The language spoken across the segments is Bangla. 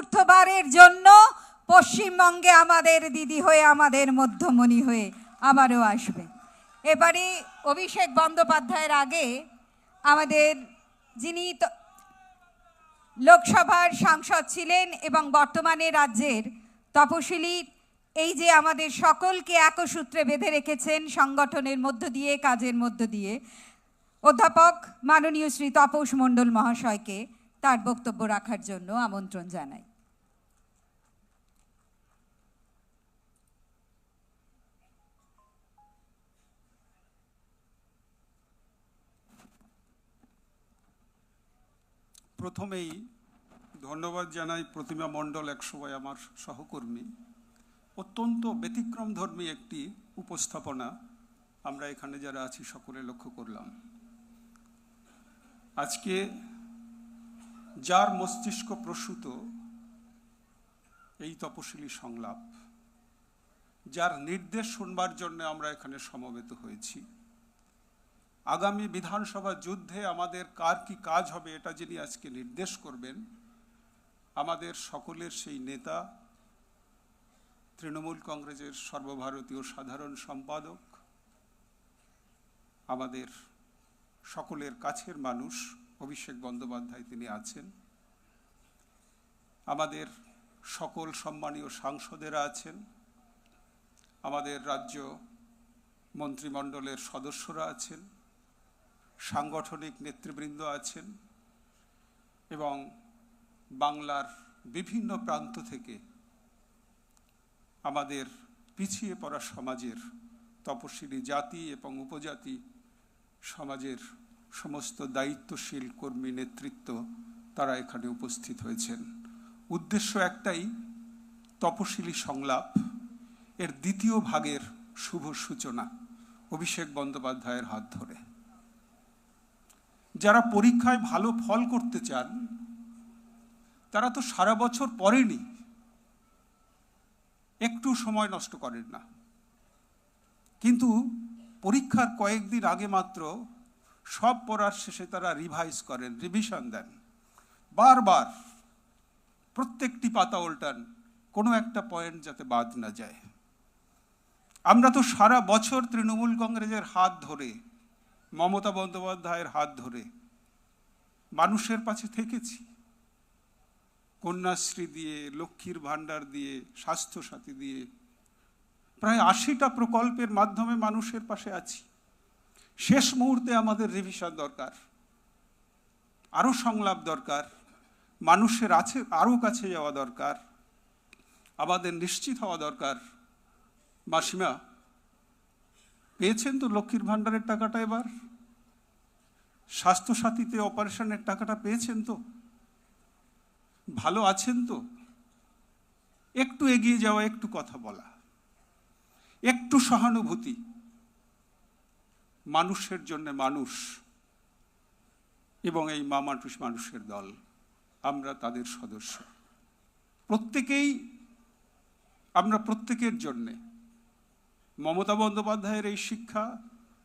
চতুর্থবারের জন্য পশ্চিমবঙ্গে আমাদের দিদি হয়ে, আমাদের মধ্যমণি হয়ে আবারও আসবে। এবারে অভিষেক বন্দ্যোপাধ্যায়ের আগে আমাদের যিনি লোকসভার সাংসদ ছিলেন এবং বর্তমানে রাজ্যের তপশিলি, এই যে আমাদের সকলকে একসূত্রে বেঁধে রেখেছেন সংগঠনের মধ্য দিয়ে, কাজের মধ্য দিয়ে, অধ্যাপক মাননীয় শ্রী তপস মণ্ডল মহাশয়কে তার বক্তব্য রাখার জন্য আমন্ত্রণ জানাই। প্রথমেই ধন্যবাদ জানাই প্রতিমা মণ্ডল, একসময় আমার সহকর্মী। অত্যন্ত ব্যতিক্রমধর্মী একটি উপস্থাপনা আমরা এখানে যারা আছি সকলে লক্ষ্য করলাম। আজকে যার মস্তিষ্ক প্রসূত এই তপশিলি সংলাপ, যার নির্দেশ শুনবার জন্য আমরা এখানে সমবেত হয়েছি, আগামী বিধানসভা যুদ্ধে আমাদের কার কি কাজ হবে এটা যিনি আজকে নির্দেশ করবেন, আমাদের সকলের সেই নেতা, তৃণমূল কংগ্রেসের সর্বভারতীয় সাধারণ সম্পাদক, আমাদের সকলের কাছের মানুষ অভিষেক বন্দ্যোপাধ্যায় তিনি আছেন। আমাদের সকল সম্মানীয় সাংসদেরা আছেন, আমাদের রাজ্য মন্ত্রিমণ্ডলের সদস্যরা আছেন, সাংগঠনিক নেতৃবৃন্দ আছেন এবং বাংলার বিভিন্ন প্রান্ত থেকে আমাদের পিছিয়ে পড়া সমাজের তপশিলি জাতি এবং উপজাতি সমাজের সমস্ত দায়িত্বশীল কর্মী নেতৃত্ব তারা এখানে উপস্থিত হয়েছেন। উদ্দেশ্য একটাই, তপশিলি সংলাপ এর দ্বিতীয় ভাগের শুভ সূচনা অভিষেক বন্দ্যোপাধ্যায়ের হাত ধরে। যারা পরীক্ষায় ভালো ফল করতে চান তারা তো সারা বছর পড়েনি, একটু সময় নষ্ট করেন না, কিন্তু পরীক্ষার কয়েকদিন আগে মাত্র সব পড়ার শেষে তারা রিভাইজ করেন, রিভিশন দেন, বারবার প্রত্যেকটি পাতা উল্টান, কোনো একটা পয়েন্ট যাতে বাদ না যায়। আমরা তো সারা বছর তৃণমূল কংগ্রেসের হাত ধরে, মমতা বন্দ্যোপাধ্যায়ের হাত ধরে মানুষের পাশে থেকেছি, কন্যাশ্রী দিয়ে, লক্ষ্মীর ভাণ্ডার দিয়ে, স্বাস্থ্যসাথী দিয়ে, প্রায় 80টা প্রকল্পের মাধ্যমে মানুষের পাশে আছি। শেষ মুহূর্তে আমাদের রিভিশন দরকার, আরো সংলাপ দরকার, মানুষের আরো কাছে যাওয়া দরকার, আমাদের নিশ্চিত হওয়া দরকার। মাসিমা পেয়েছেন তো লক্ষ্মীর ভাণ্ডারের টাকাটা, এবার স্বাস্থ্যসাথীতে অপারেশনের টাকাটা পেয়েছেন তো, ভালো আছেন তো? একটু এগিয়ে যাওয়া, একটু কথা বলা, একটু সহানুভূতি, মানুষের জন্য মানুষ এবং এই মানুষের দল, আমরা তাদের সদস্য। আমরা প্রত্যেকের জন্যে মমতা বন্দ্যোপাধ্যায়ের এই শিক্ষা,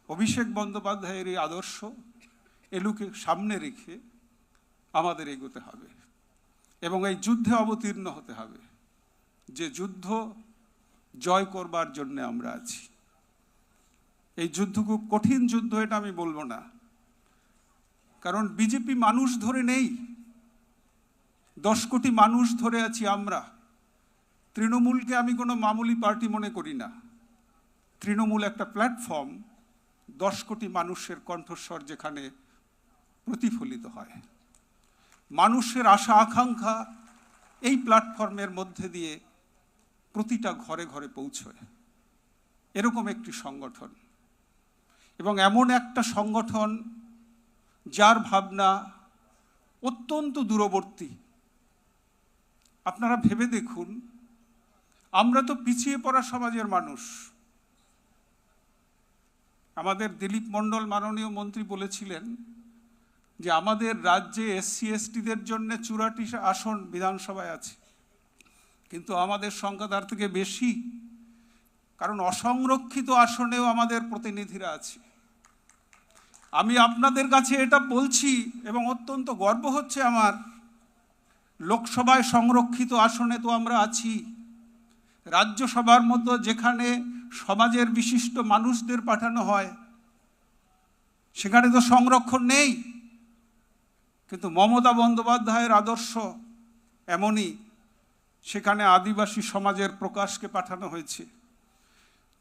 অভিষেক বন্দ্যোপাধ্যায়ের এই আদর্শ, এগুলোকে সামনে রেখে আমাদের এগোতে হবে এবং এই যুদ্ধে অবতীর্ণ হতে হবে, যে যুদ্ধ জয় করবার জন্য আমরা আছি। এই যুদ্ধ খুব কঠিন যুদ্ধ এটা আমি বলবো না, কারণ বিজেপি মানুষ ধরে নেই, 10 কোটি মানুষ ধরে আছি আমরা। তৃণমূলকে আমি কোনো মামুলি পার্টি মনে করি না। তৃণমূল একটা প্ল্যাটফর্ম, 10 কোটি মানুষের কণ্ঠস্বর যেখানে প্রতিফলিত হয়, মানুষের আশা আকাঙ্ক্ষা এই প্ল্যাটফর্মের মধ্যে দিয়ে প্রতিটা ঘরে ঘরে পৌঁছয়, এরকম একটি সংগঠন। এবং এমন একটা সংগঠন যার ভাবনা অত্যন্ত দূরবর্তী। আপনারা ভেবে দেখুন, আমরা তো পিছিয়ে পড়া সমাজের মানুষ। আমাদের দিলীপ মণ্ডল মাননীয় মন্ত্রী বলেছিলেন যে আমাদের রাজ্যে SC STদের জন্য 84 আসন বিধানসভায় আছে, কিন্তু আমাদের সংখ্যা তার থেকে বেশি, কারণ অসংরক্ষিত আসনেও আমাদের প্রতিনিধিরা আছে। আমি আপনাদের কাছে এটা বলছি এবং অত্যন্ত গর্ব হচ্ছে আমার, লোকসভায় সংরক্ষিত আসনে তো আমরা আছি, রাজ্যসভার মতো যেখানে সমাজের বিশিষ্ট মানুষদের পাঠানো হয় সেখানে তো সংরক্ষণ নেই। কিন্তু মমতা বন্দ্যোপাধ্যায়ের আদর্শ এমনই, সেখানে আদিবাসী সমাজের প্রকাশকে পাঠানো হয়েছে,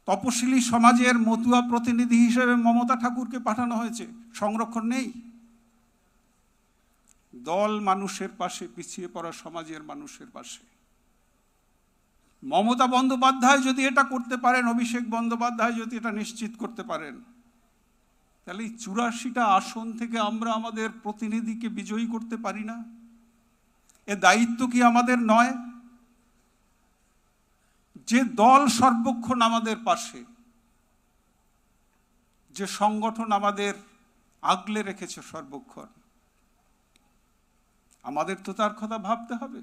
তপশিলি সমাজের মতুয়া প্রতিনিধি হিসেবে মমতা ঠাকুরকে পাঠানো হয়েছে, সংরক্ষণ নেই। দল মানুষের পাশে, পিছিয়ে পড়া সমাজের মানুষের পাশে। মমতা বন্দ্যোপাধ্যায় যদি এটা করতে পারেন, অভিষেক বন্দ্যোপাধ্যায় যদি এটা নিশ্চিত করতে পারেন, তাহলে এই 84টা আসন থেকে আমরা আমাদের প্রতিনিধিকে বিজয়ী করতে পারি না? এ দায়িত্ব কি আমাদের নয়? যে দল সর্বক্ষণ আমাদের পাশে, যে সংগঠন আমাদের আগলে রেখেছে সর্বক্ষণ, আমাদের তো তার কথা ভাবতে হবে।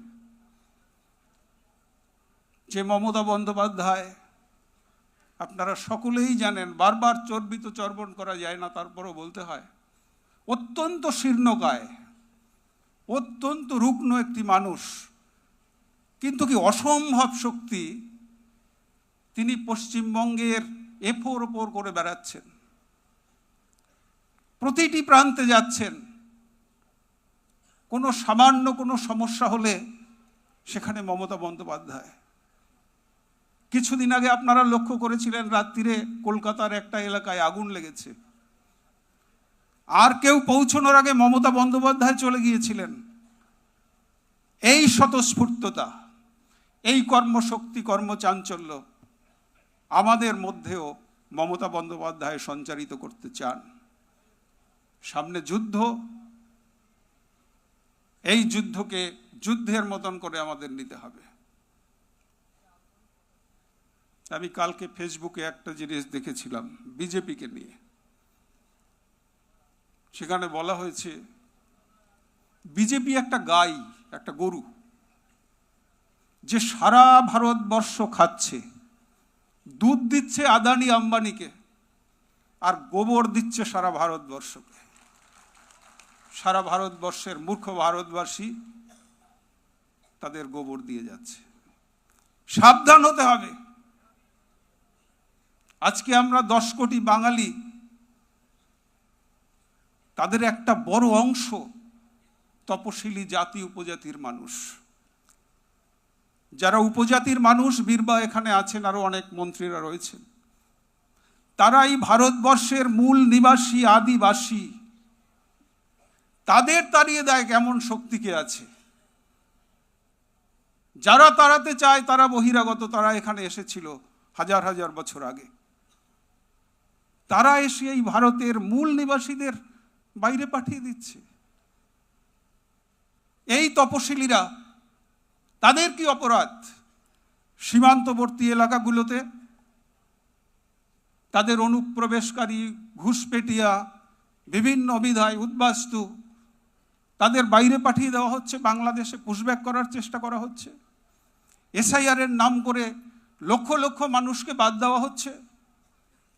যে মমতা বন্দ্যোপাধ্যায়, আপনারা সকলেই জানেন, বারবার চর্বিত চর্বণ করা যায় না, তারপরও বলতে হয়, অত্যন্ত শীর্ণকায়, অত্যন্ত রুগ্ন একটি মানুষ, কিন্তু কি অসম্ভব শক্তি। তিনি পশ্চিমবঙ্গের এফোর ওপর করে বেড়াচ্ছেন, প্রতিটি প্রান্তে যাচ্ছেন। কোনো সামান্য কোনো সমস্যা হলে সেখানে মমতা বন্দ্যোপাধ্যায়। কিছুদিন আগে আপনারা লক্ষ্য করেছিলেন, রাত্রিরে কলকাতার একটা এলাকায় আগুন লেগেছে, আর কেউ পৌঁছানোর আগে মমতা বন্দ্যোপাধ্যায় চলে গিয়েছিলেন। এই স্বতঃস্ফূর্ততা, এই কর্মশক্তি, কর্মচাঞ্চল্য আমাদের মধ্যেও মমতা বন্দ্যোপাধ্যায় সঞ্চারিত করতে চান। সামনে যুদ্ধ, এই যুদ্ধকে যুদ্ধের মতন করে আমাদের নিতে হবে। আমি কালকে ফেসবুকে একটা জিনিস দেখেছিলাম বিজেপিকে নিয়ে। সেখানে বলা হয়েছে বিজেপি একটা গাই, একটা গরু, যে সারা ভারতবর্ষ খাচ্ছে, দুধ দিচ্ছে আদানি আম্বানিকে, আর গোবর দিচ্ছে সারা ভারতবর্ষকে। সারা ভারতবর্ষের মূর্খ ভারতবাসী তাদের গোবর দিয়ে যাচ্ছে। সাবধান হতে হবে। আজকে আমরা 10 কোটি বাঙালি, তাদের একটা বড় অংশ তপশিলি জাতি, উপজাতির মানুষ। যারা উপজাতির মানুষ, বীরবা এখানে আছেন, আরো অনেক মন্ত্রীরা রয়েছেন, তারাই ভারতবর্ষের মূল নিবাসী, আদিবাসী। তাদের তাড়িয়ে দেয় কেমন শক্তিকে আছে? যারা তাড়াতে চায় তারা বহিরাগত, তারা এখানে এসেছিল হাজার হাজার বছর আগে। তারা এসে এই ভারতের মূল নিবাসীদের বাইরে পাঠিয়ে দিচ্ছে। এই তপশিলীরা, তাদের কি অপরাধ? সীমান্তবর্তী এলাকাগুলোতে তাদের অনুপ্রবেশকারী, ঘুষপেটিয়া, বিভিন্ন অভিধায় উদ্বাস্তু, তাদের বাইরে পাঠিয়ে দেওয়া হচ্ছে, বাংলাদেশে পুশব্যাক করার চেষ্টা করা হচ্ছে। এসআইআর এর নাম করে লক্ষ লক্ষ মানুষকে বাদ দেওয়া হচ্ছে।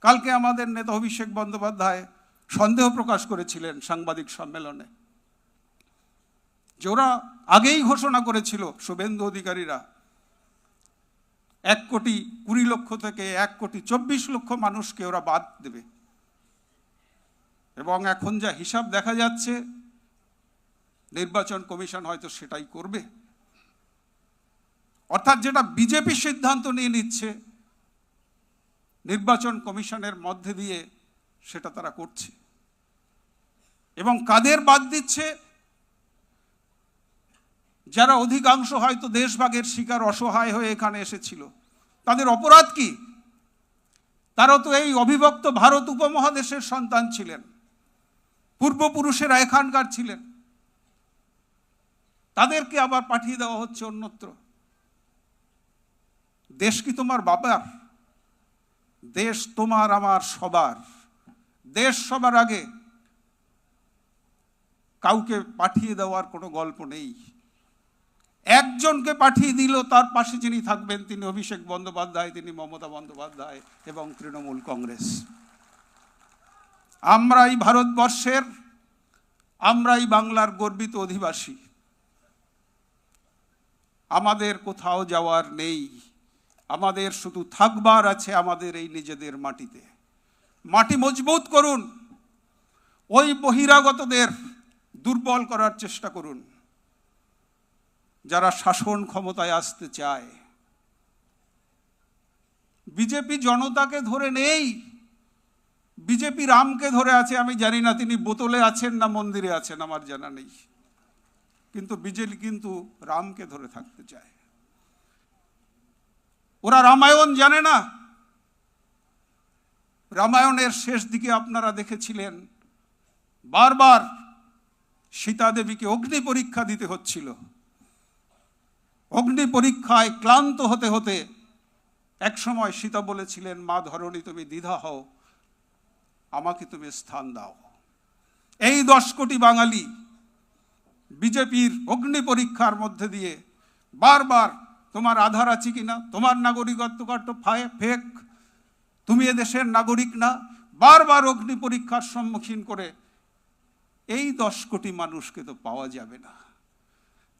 কালকে আমাদের নেতা অভিষেক বন্দ্যোপাধ্যায় সন্দেহ প্রকাশ করেছিলেন সাংবাদিক সম্মেলনে, যে ওরা আগেই ঘোষণা করেছিল, শুভেন্দু অধিকারীরা, 1,20,00,000 থেকে 1,24,00,000 মানুষকে ওরা বাদ দেবে। এবং এখন যা হিসাব দেখা যাচ্ছে, নির্বাচন কমিশন হয়তো সেটাই করবে। অর্থাৎ যেটা বিজেপি সিদ্ধান্ত নিয়ে নিচ্ছে, নির্বাচন কমিশনের মধ্যে দিয়ে সেটা তারা করছে। এবং কাদের বাদ দিচ্ছে? যারা অধিকাংশ হয়তো দেশভাগের শিকার, অসহায় হয়ে এখানে এসেছিল। তাদের অপরাধ কি? তারা তো এই অবিভক্ত ভারত উপমহাদেশের সন্তান ছিলেন, পূর্বপুরুষেরা এখানকার ছিলেন। তাদেরকে আবার পাঠিয়ে দেওয়া হচ্ছে অন্যত্র। দেশ কি তোমার বাবার? দেশ তোমার আমার সবার। দেশ সবার আগে। কাউকে পাঠিয়ে দেওয়ার কোনো গল্প নেই। একজনকে পাঠিয়ে দিল, তার পাশে যিনি থাকবেন তিনি অভিষেক বন্দ্যোপাধ্যায়, তিনি মমতা বন্দ্যোপাধ্যায় এবং তৃণমূল কংগ্রেস। আমরাই ভারতবর্ষের, আমরাই বাংলার গর্বিত অধিবাসী। আমাদের কোথাও যাওয়ার নেই, আমাদের শুধু থাকবার আছে আমাদের এই নিজেদের মাটিতে। মাটি মজবুত করুন, ওই বহিরাগতদের দুর্বল করার চেষ্টা করুন যারা শাসন ক্ষমতায় আসতে চায়। বিজেপি জনতাকে ধরে নেই, বিজেপি রামকে ধরে আছে। আমি জানি না তিনি বোতলে আছেন না মন্দিরে আছেন, আমার জানা নেই, কিন্তু বিজেপি কিন্তু রামকে ধরে থাকতে চায়। ওরা রামায়ণ জানে না। রামায়ণের শেষ দিকে আপনারা দেখেছিলেন বারবার সীতা দেবীকে অগ্নি পরীক্ষা দিতে হচ্ছিল। অগ্নি পরীক্ষায় ক্লান্ত হতে হতে একসময় সীতা বলেছিলেন, মা ধরণী তুমি দ্বিধা হও, আমাকে তুমি স্থান দাও। এই 10 কোটি বাঙালি বিজেপির অগ্নি পরীক্ষার মধ্যে দিয়ে বারবার তোমার আধার আছে কিনা, তোমার নাগরিকত্ব কার্ড ফেক, তুমি এদেশের নাগরিক না, বারবার অগ্নি পরীক্ষার সম্মুখীন করে এই 10 কোটি মানুষকে তো পাওয়া যাবে না।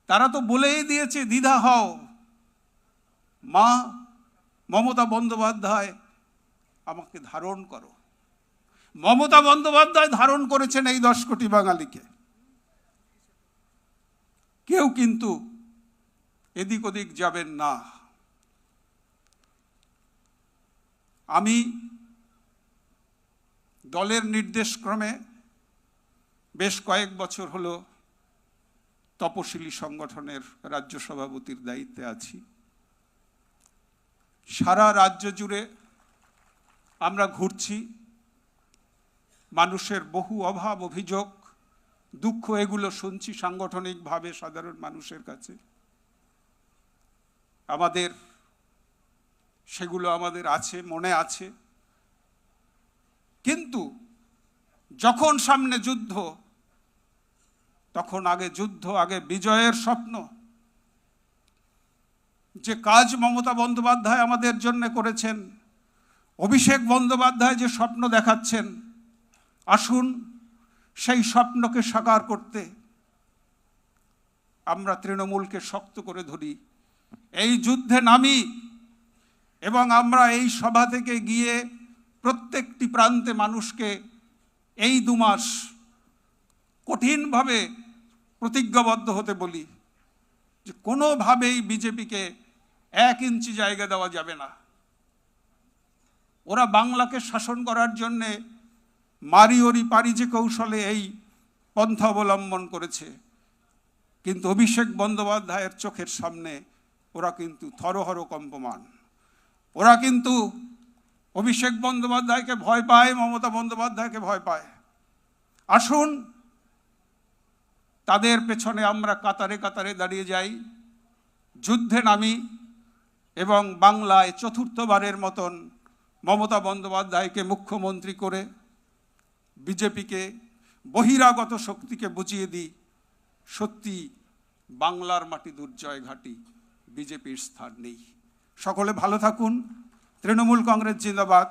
তারা তো বলেই দিয়েছে দ্বিধা হও। মা মমতা বন্দ্যোপাধ্যায় আমাকে ধারণ করো। মমতা বন্দ্যোপাধ্যায় ধারণ করেছেন এই 10 কোটি বাঙালিকে। কেউ কিন্তু এদিক ওদিক যাবেন না। আমি দলের নির্দেশক্রমে বেশ কয়েক বছর হলো তপশিলি সংগঠনের রাজ্য সভাপতির দায়িত্বে আছি। সারা রাজ্য জুড়ে আমরা ঘুরছি, মানুষের বহু অভাব, অভিযোগ, দুঃখ এগুলো শুনছি সাংগঠনিকভাবে সাধারণ মানুষের কাছে। সেগুলো আমাদের আছে, মনে আছে। কিন্তু যখন সামনে যুদ্ধ, তখন আগে যুদ্ধ, আগে বিজয়ের স্বপ্ন। যে কাজ মমতা বন্দ্যোপাধ্যায় আমাদের জন্য করেছেন, অভিষেক বন্দ্যোপাধ্যায় যে স্বপ্ন দেখাচ্ছেন, আসুন সেই স্বপ্নকে সাকার করতে আমরা তৃণমূলকে শক্ত করে ধরি, এই যুদ্ধে নামি এবং আমরা এই সভা থেকে গিয়ে প্রত্যেকটি প্রান্তে মানুষকে এই 2 মাস কঠিনভাবে প্রতিজ্ঞাবদ্ধ হতে বলি যে কোনোভাবেই বিজেপিকে 1 ইঞ্চি জায়গা দেওয়া যাবে না। ওরা বাংলাকে শাসন করার জন্যে মারিওরি পারি যে কৌশলে এই পন্থা অবলম্বন করেছে, কিন্তু অভিষেক বন্দ্যোপাধ্যায়ের চোখের সামনে ওরা কিন্তু থরহর কম্পমান। ওরা কিন্তু অভিষেক বন্দ্যোপাধ্যায়কে ভয় পায়, মমতা বন্দ্যোপাধ্যায়কে ভয় পায়। আসুন তাদের পেছনে আমরা কাতারে কাতারে দাঁড়িয়ে যাই, যুদ্ধে নামি এবং বাংলায় 4র্থবারের মতন মমতা বন্দ্যোপাধ্যায়কে মুখ্যমন্ত্রী করে বিজেপিকে, বহিরাগত শক্তিকে বুঝিয়ে দিই সত্যি বাংলার মাটি দুর্জয় ঘাঁটি, বিজেপির স্থান নেই। সকলে ভালো থাকুন। তৃণমূল কংগ্রেস জিন্দাবাদ,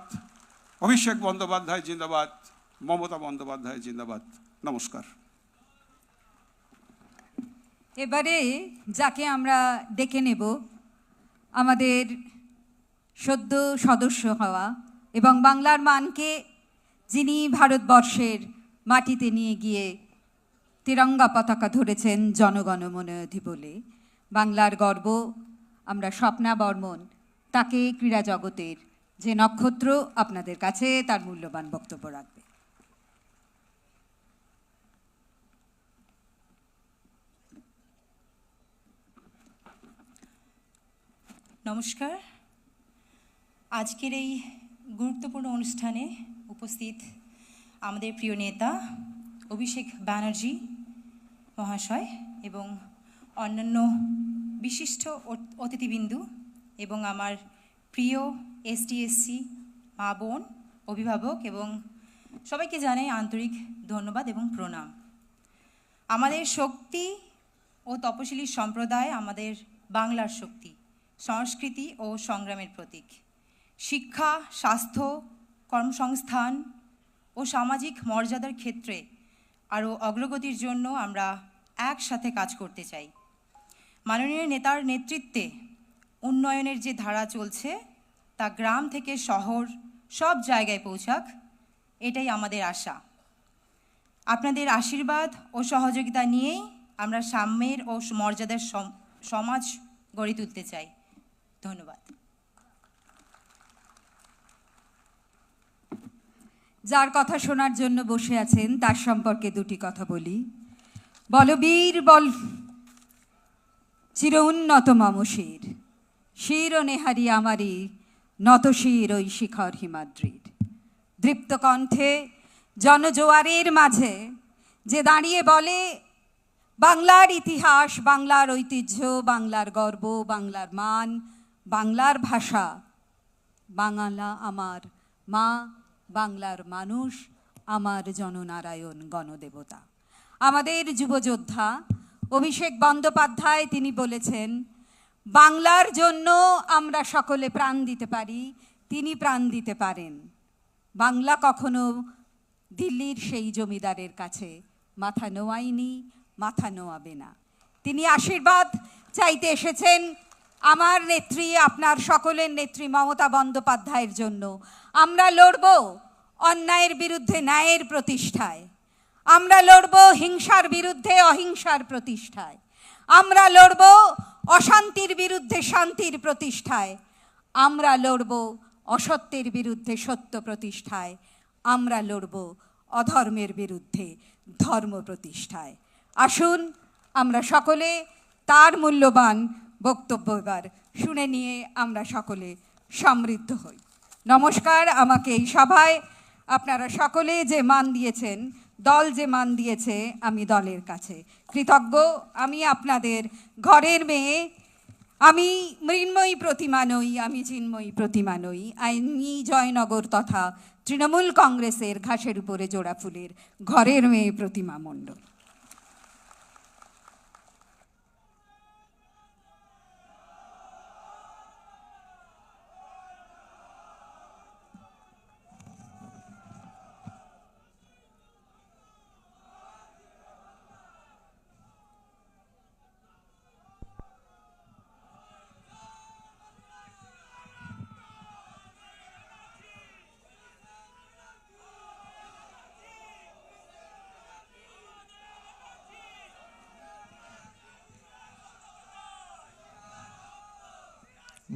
অভিষেক বন্দ্যোপাধ্যায় জিন্দাবাদ, মমতা বন্দ্যোপাধ্যায় জিন্দাবাদ। নমস্কার। এবারে যাকে আমরা ডেকে নেব, আমাদের সদ্য সদস্য হওয়া এবং বাংলার মানকে যিনি ভারতবর্ষের মাটিতে নিয়ে গিয়ে তিরঙ্গা পতাকা ধরেছেন জনগণমন অধি বলে, বাংলার গর্ব, আমরা স্বপ্না বর্মন, তাকে ক্রীড়া জগতের যে নক্ষত্র, আপনাদের কাছে তার মূল্যবান বক্তব্য রাখবে। নমস্কার। আজকের এই গুরুত্বপূর্ণ অনুষ্ঠানে উপস্থিত আমাদের প্রিয় নেতা অভিষেক ব্যানার্জি মহাশয় এবং অন্যান্য বিশিষ্ট অতিথিবৃন্দ এবং আমার প্রিয় এসটি/এসসি মা বোন, অভিভাবক এবং সবাইকে জানাই আন্তরিক ধন্যবাদ এবং প্রণাম। আমাদের শক্তি ও তপশিলি সম্প্রদায় আমাদের বাংলার শক্তি, সংস্কৃতি ও সংগ্রামের প্রতীক। শিক্ষা, স্বাস্থ্য, কর্মসংস্থান ও সামাজিক মর্যাদার ক্ষেত্রে আরও অগ্রগতির জন্য আমরা একসাথে কাজ করতে চাই। মাননীয় নেতার নেতৃত্বে উন্নয়নের যে ধারা চলছে তা গ্রাম থেকে শহর সব জায়গায় পৌঁছাক, এটাই আমাদের আশা। আপনাদের আশীর্বাদ ও সহযোগিতা নিয়েই আমরা সাম্যের ও মর্যাদার সমাজ গড়ে তুলতে চাই। ধন্যবাদ। যার কথা শোনার জন্য বসে আছেন তার সম্পর্কে দুটি কথা বলি। বলবীর বল চির উন্নত মম শির, শির ও নেহারি আমারি নত শির ওই শিখর হিমাদ্রির। দৃপ্ত কণ্ঠে জনজোয়ারের মাঝে যে দাঁড়িয়ে বলে বাংলার ইতিহাস, বাংলার ঐতিহ্য, বাংলার গর্ব, বাংলার মান, বাংলার ভাষা, বাংলা আমার মা, বাংলার মানুষ আমার জননারায়ণ গণদেবতা। আমাদের যুবযোদ্ধা অভিষেক বন্দ্যোপাধ্যায় তিনি বলেছেন, বাংলার জন্য আমরা সকলে প্রাণ দিতে পারি, তিনি প্রাণ দিতে পারেন। বাংলা কখনো দিল্লির সেই জমিদারের কাছে মাথা নোয়ায়নি, মাথা নোয়াবে না। তিনি আশীর্বাদ চাইতে এসেছেন আমার নেত্রী, আপনার সকলের নেত্রী মমতা বন্দ্যোপাধ্যায়ের জন্য। আমরা লড়ব অন্যায়ের বিরুদ্ধে ন্যায়ের প্রতিষ্ঠায়, আমরা লড়ব হিংসার বিরুদ্ধে অহিংসার প্রতিষ্ঠায়, আমরা লড়ব অশান্তির বিরুদ্ধে শান্তির প্রতিষ্ঠায়, আমরা লড়ব অসত্যের বিরুদ্ধে সত্য প্রতিষ্ঠায়, আমরা লড়ব অধর্মের বিরুদ্ধে ধর্ম প্রতিষ্ঠায়। আসুন আমরা সকলে তার মূল্যবান বক্তব্য এবার শুনে নিয়ে আমরা সকলে সমৃদ্ধ হই। নমস্কার। আমাকে এই সভায় আপনারা সকলে যে মান দিয়েছেন, দল যে মান দিয়েছে, আমি দলের কাছে কৃতজ্ঞ। আমি আপনাদের ঘরের মেয়ে, আমি মৃন্ময়ী প্রতিমা নই, আমি চিন্ময়ী প্রতিমা নই। আমি জয়নগর তথা তৃণমূল কংগ্রেসের ঘাসের উপরে জোড়া ফুলের ঘরের মেয়ে প্রতিমা মণ্ডল।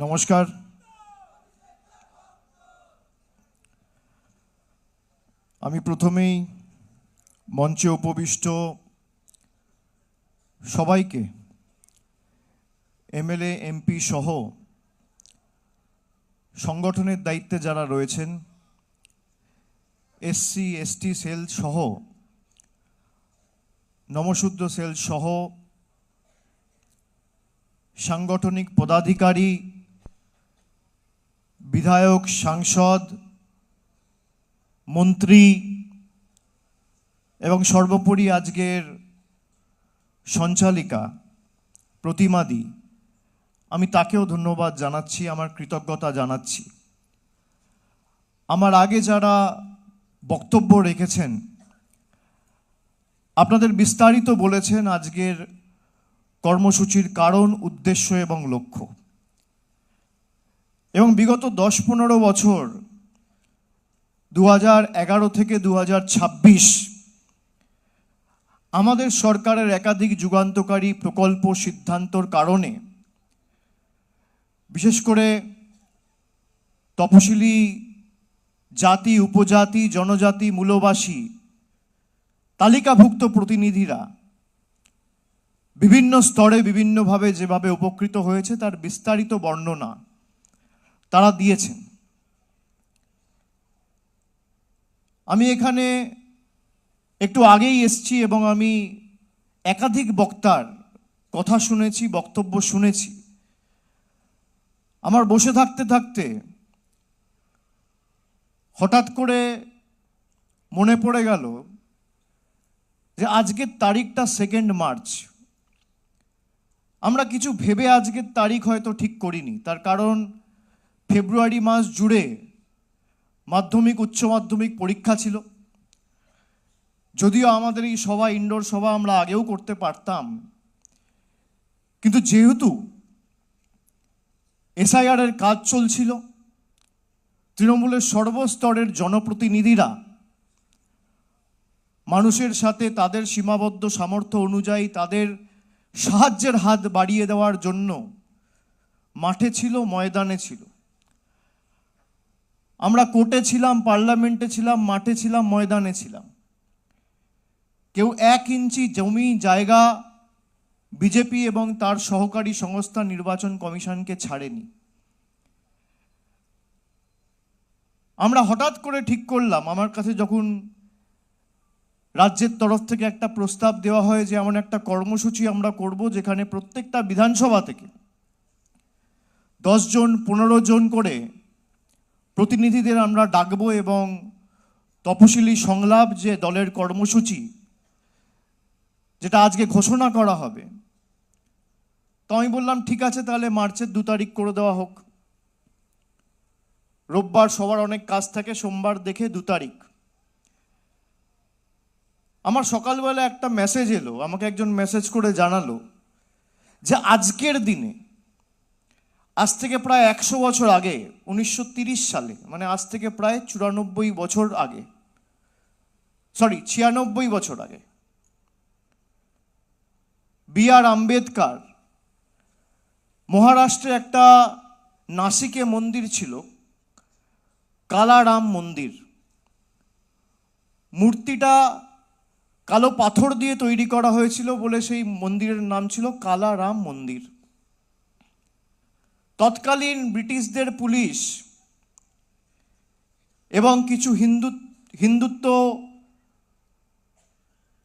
নমস্কার। আমি প্রথমেই মঞ্চে উপবিষ্ট সবাইকে, এমএলএ এমপি সহ সংগঠনের দায়িত্বে যারা রয়েছেন, এসসি এসটি সেল সহ নমশূদ্র সেল সহ সাংগঠনিক পদাধিকারী, বিধায়ক, সাংসদ, মন্ত্রী এবং সর্বোপরি আজকের সঞ্চালিকা প্রতিমাদি, আমি তাকেও ধন্যবাদ জানাচ্ছি, আমার কৃতজ্ঞতা জানাচ্ছি। আমার আগে যারা বক্তব্য রেখেছেন আপনাদের বিস্তারিত বলেছেন আজকের কর্মসূচির কারণ, উদ্দেশ্য এবং লক্ষ্য। এবং বিগত 10-15 বছর 2011 থেকে 2026 আমাদের সরকারের একাধিক যুগান্তকারী প্রকল্প, সিদ্ধান্তর কারণে বিশেষ করে তপশিলি জাতি, উপজাতি, জনজাতি, মূলবাসী, তালিকাভুক্ত প্রতিনিধিরা বিভিন্ন স্তরে বিভিন্নভাবে যেভাবে উপকৃত হয়েছে তার বিস্তারিত বর্ণনা তারা দিয়েছেন। আমি এখানে একটু আগেই এসেছি এবং আমি একাধিক বক্তার কথা শুনেছি, বক্তব্য শুনেছি। আমার বসে থাকতে থাকতে হঠাৎ করে মনে পড়ে গেল যে আজকের তারিখটা 2 মার্চ। আমরা কিছু ভেবে আজকের তারিখ হয়তো ঠিক করিনি, তার কারণ ফেব্রুয়ারি মাস জুড়ে মাধ্যমিক, উচ্চ মাধ্যমিক পরীক্ষা ছিল। যদিও আমাদের এই সভা, ইনডোর সভা আমরা আগেও করতে পারতাম, কিন্তু যেহেতু এসআইআর এর কাজ চলছিল, তৃণমূলের সর্বস্তরের জনপ্রতিনিধিরা মানুষের সাথে তাদের সীমাবদ্ধ সামর্থ্য অনুযায়ী তাদের সাহায্যের হাত বাড়িয়ে দেওয়ার জন্য মাঠে ছিল, ময়দানে ছিল। আমরা কোর্টে ছিলাম, পার্লামেন্টে ছিলাম, মাঠে ছিলাম, ময়দানে ছিলাম। কেউ 1 ইঞ্চি জমি জায়গা বিজেপি এবং তার সহকারী সংস্থা নির্বাচন কমিশনকে ছাড়েনি। আমরা হঠাৎ করে ঠিক করলাম, আমার কাছে যখন রাজ্যের তরফ থেকে একটা প্রস্তাব দেওয়া হয় যে এমন একটা কর্মসূচি আমরা করব যেখানে প্রত্যেকটা বিধানসভা থেকে 10 জন 15 জন করে প্রতিনিধিদের আমরা ডাকবো এবং তপশিলি সংলাপ যে দলের কর্মসূচি যেটা আজকে ঘোষণা করা হবে, তো আমি বললাম ঠিক আছে, তাহলে মার্চের 2 তারিখ করে দেওয়া হোক। রোববার সবার অনেক কাজ থাকে, সোমবার দেখে 2 তারিখ। আমার সকালবেলা একটা মেসেজ এলো, আমাকে একজন মেসেজ করে জানালো যে আজকের দিনে, আজ থেকে প্রায় 100 বছর আগে, 1930 সালে, মানে আজ থেকে প্রায় 94 বছর আগে, 96 বছর আগে, B.R. আম্বেদকর মহারাষ্ট্রে একটা নাসিকে মন্দির ছিল, কালারাম মন্দির। মূর্তিটা কালো পাথর দিয়ে তৈরি করা হয়েছিল বলে সেই মন্দিরের নাম ছিল কালারাম মন্দির। তৎকালীন ব্রিটিশদের পুলিশ এবং কিছু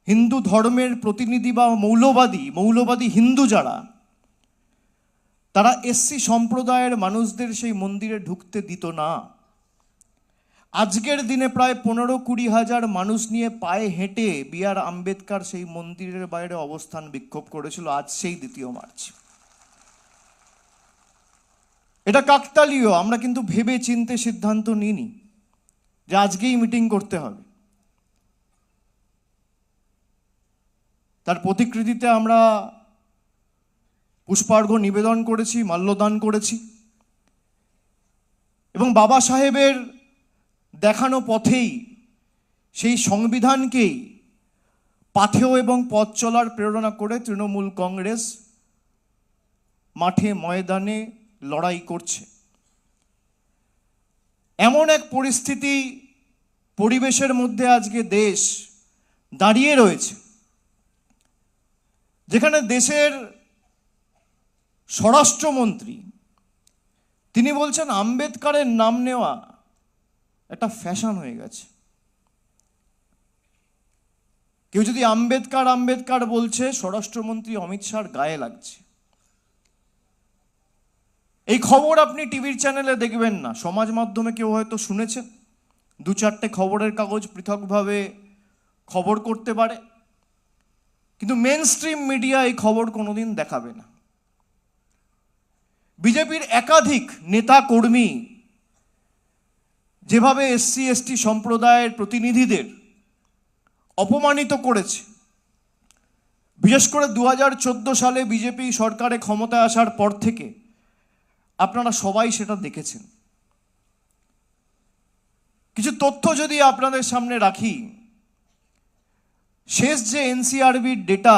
হিন্দু ধর্মের প্রতিনিধি বা মৌলবাদী হিন্দু যারা, তারা এসসি সম্প্রদায়ের মানুষদের সেই মন্দিরে ঢুকতে দিত না। আজকের দিনে প্রায় 15-20 হাজার মানুষ নিয়ে পায়ে হেঁটে B.R. আম্বেদকর সেই মন্দিরের বাইরে অবস্থান বিক্ষোভ করেছিল, আজ সেই 2 মার্চ। এটা কাকতালীয়, আমরা কিন্তু ভেবে চিন্তে সিদ্ধান্ত নিইনি যে আজকেই মিটিং করতে হবে। তার প্রতিকৃতিতে আমরা পুষ্পার্ঘ্য নিবেদন করেছি, মাল্যদান করেছি এবং বাবা সাহেবের দেখানো পথেই, সেই সংবিধানকেই পাথেয় এবং পথ চলার প্রেরণা করে তৃণমূল কংগ্রেস মাঠে ময়দানে লড়াই করছে। এমন এক পরিবেশের মধ্যে আজকে দেশ দাঁড়িয়ে রয়েছে যেখানে দেশের স্বরাষ্ট্রমন্ত্রী তিনি বলছেন আম্বেদকরের নাম নেওয়া একটা ফ্যাশন হয়ে গেছে। কেউ যদি আম্বেদকর বলছে, স্বরাষ্ট্রমন্ত্রী অমিত শাহর গায়ে লাগছে। এই খবর আপনি টিভির চ্যানেলে দেখবেন না, সমাজ মাধ্যমে কেউ হয়তো শুনেছেন, 2-4টে খবরের কাগজ পৃথকভাবে খবর করতে পারে, কিন্তু মেন স্ট্রিম মিডিয়া এই খবর কোনোদিন দেখাবে না। বিজেপির একাধিক নেতা কর্মী যেভাবে এসসি এসটি সম্প্রদায়ের প্রতিনিধিদের অপমানিত করেছে, বিশেষ করে 2014 সালে বিজেপি সরকারে ক্ষমতায় আসার পর থেকে আপনারা সবাই সেটা দেখেছেন। কিছু তথ্য যদি আপনাদের সামনে রাখি, শেষ যে এনসিআরবির ডেটা,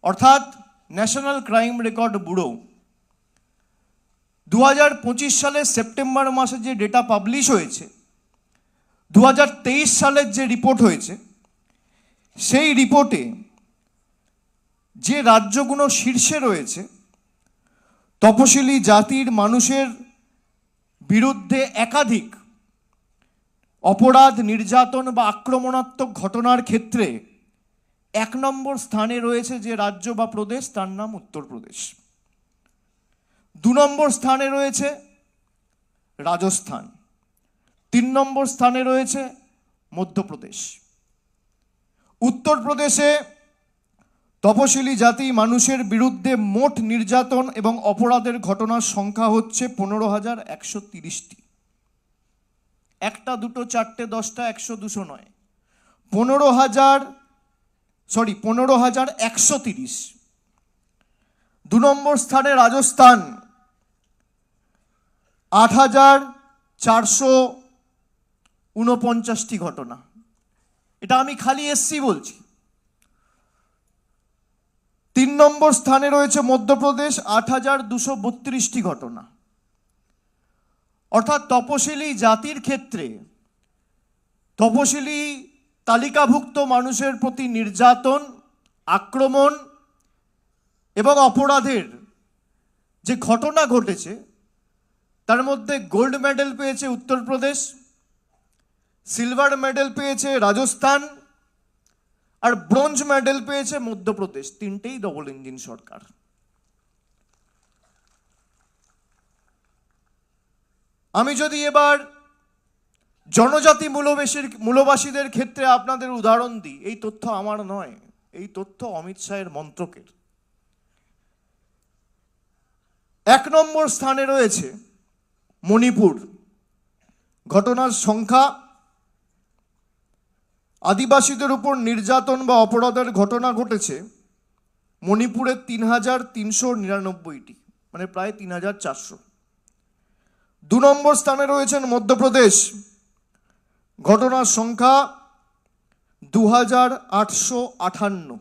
অর্থাৎ ন্যাশনাল ক্রাইম রেকর্ড ব্যুরো 2025 সালের সেপ্টেম্বর মাসে যে ডেটা পাবলিশ হয়েছে, 2023 সালের যে রিপোর্ট হয়েছে, সেই রিপোর্টে যে রাজ্যগুলো শীর্ষে রয়েছে, তপশিলি জাতির মানুষের বিরুদ্ধে একাধিক অপরাধ, নির্যাতন বা আক্রমণাত্মক ঘটনার ক্ষেত্রে 1 নম্বর স্থানে রয়েছে যে রাজ্য বা প্রদেশ, তার নাম উত্তরপ্রদেশ। 2 নম্বর স্থানে রয়েছে রাজস্থান, 3 নম্বর স্থানে রয়েছে মধ্যপ্রদেশ। উত্তরপ্রদেশে তপশিলি জাতি মানুষের বিরুদ্ধে মোট নির্যাতন এবং অপরাধের ঘটনার সংখ্যা হচ্ছে 15,130টি। 1টা 2টো 4টে 10টা 100-200 নয়, 15,130। 2 নম্বর স্থানে রাজস্থান 8,449টি ঘটনা। এটা আমি খালি এসসি বলছি। 3 নম্বর স্থানে রয়েছে মধ্যপ্রদেশ 8,232টি ঘটনা। অর্থাৎ তপশিলি জাতির ক্ষেত্রে তপশিলি তালিকাভুক্ত মানুষের প্রতি নির্যাতন, আক্রমণ এবং অপরাধের যে ঘটনা ঘটেছে তার মধ্যে গোল্ড মেডেল পেয়েছে উত্তরপ্রদেশ, সিলভার মেডেল পেয়েছে রাজস্থান, আর ব্রোঞ্জ মেডেল পেয়েছে মধ্যপ্রদেশ। 3টেই ডবল ইঞ্জিন সরকার। আমি যদি এবার জনজাতি মূলবাসীদের ক্ষেত্রে আপনাদের উদাহরণ দিই, এই তথ্য আমার নয়, এই তথ্য অমিত শাহের মন্ত্রকের। 1 নম্বর স্থানে রয়েছে মণিপুর। ঘটনার সংখ্যা, আদিবাসীদের উপর নির্যাতন বা অপরাধের ঘটনা ঘটেছে মণিপুরে 3,399টি, মানে প্রায় 3,400। 2 নম্বর স্থানে রয়েছেন মধ্যপ্রদেশ। ঘটনার সংখ্যা 2,858।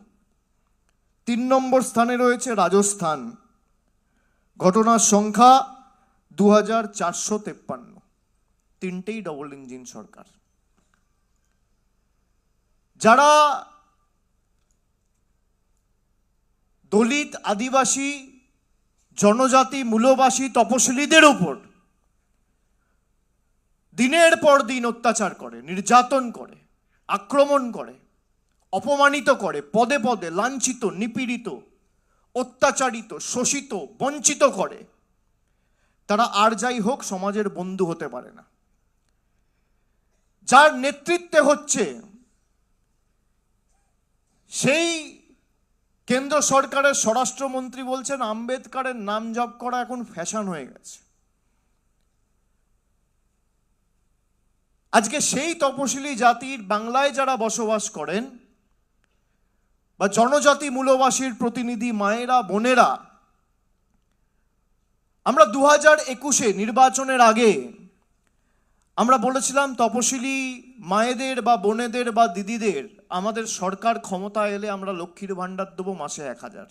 3 নম্বর স্থানে রয়েছে রাজস্থান। ঘটনার সংখ্যা 2,453। 3টেই ডবল ইঞ্জিন সরকার। যারা দলিত, আদিবাসী, জনজাতি, মূলবাসী, তপশিলীদের উপর দিনের পর দিন অত্যাচার করে, নির্যাতন করে, আক্রমণ করে, অপমানিত করে, পদে পদে লাঞ্ছিত, নিপীড়িত, অত্যাচারিত, শোষিত, বঞ্চিত করে, তারা আর যাই হোক সমাজের বন্ধু হতে পারে না। যার নেতৃত্বে হচ্ছে সেই কেন্দ্র সরকারের স্বরাষ্ট্রমন্ত্রী বলছেন আম্বেদকরের নাম জপ করা এখন ফ্যাশন হয়ে গেছে। আজকে সেই তপশিলি জাতির বাংলায় যারা বসবাস করেন বা জনজাতি মূলবাসীর প্রতিনিধি মায়েরা, বোনেরা, আমরা 2021-এ নির্বাচনের আগে আমরা বলেছিলাম তপশিলি মায়েদের বা বোনেদের বা দিদিদের আমাদের সরকার ক্ষমতা এলে আমরা লক্ষ্মীর ভাণ্ডার দেবো মাসে 1,000।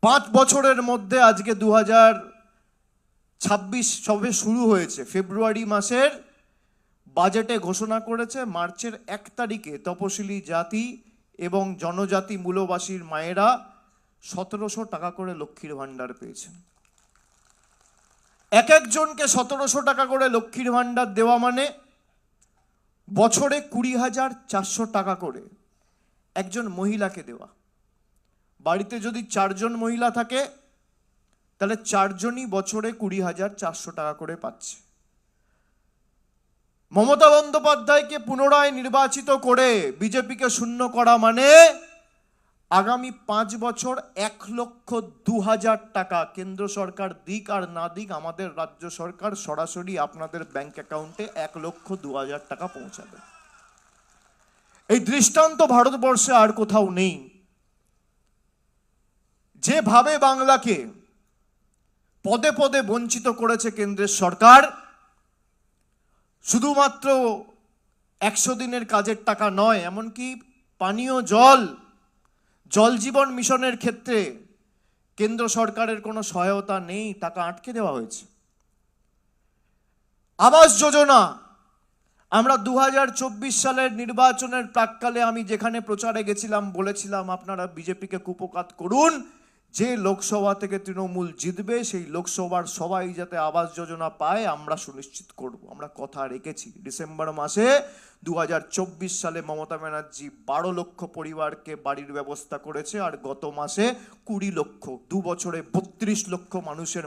5 বছরের মধ্যে আজকে 2026 সবে শুরু হয়েছে। ফেব্রুয়ারি মাসের বাজেটে ঘোষণা করেছে মার্চের 1 তারিখে তপশিলি জাতি এবং জনজাতি মূলবাসীর মায়েরা 1,700 টাকা করে লক্ষ্মীর ভাণ্ডার পেয়েছেন। এক একজনকে 1,700 টাকা করে লক্ষ্মীর ভাণ্ডার দেওয়া মানে বছরে 20,400 টাকা করে একজন মহিলাকে দেওয়া। বাড়িতে যদি 4 জন মহিলা থাকে তাহলে 4 জনই বছরে 20,400 টাকা করে পাচ্ছে। মমতা বন্দ্যোপাধ্যায়কে পুনরায় নির্বাচিত করে বিজেপিকে শূন্য করা মানে আগামী 5 বছর 1,02,000 টাকা কেন্দ্র সরকার দিক আর না দিক, আমাদের রাজ্য সরকার সরাসরি আপনাদের ব্যাংক অ্যাকাউন্টে 1,02,000 টাকা পৌঁছাবে। এই দৃষ্টান্ত ভারতবর্ষে আর কোথাও নেই। যেভাবে বাংলাকে পদে পদে বঞ্চিত করেছে কেন্দ্রের সরকার, শুধুমাত্র 100 দিনের কাজের টাকা নয়, এমনকি পানীয় জল, জল জীবন মিশনের ক্ষেত্রে কেন্দ্র সরকারের কোনো সহায়তা নেই, টাকা আটকে দেওয়া হয়েছে। আবাস যোজনা, আমরা 2024 সালের নির্বাচনের প্রাক্কালে আমি যেখানে প্রচারে গেছিলাম বলেছিলাম আপনারা বিজেপিকে কুপকাত করুন, যে লোকসভা থেকে তৃণমূল জিতবে সেই লোকসভার সবাই যাতে আবাস যোজনা পায় আমরা সুনিশ্চিত করব। আমরা কথা রেখেছি। ডিসেম্বর মাসে 2024 সালে মমতা ব্যানার্জি 12 লক্ষ পরিবারকে বাড়ির ব্যবস্থা করেছে, আর গত মাসে 20 লক্ষ, 2 বছরে 32 লক্ষ মানুষের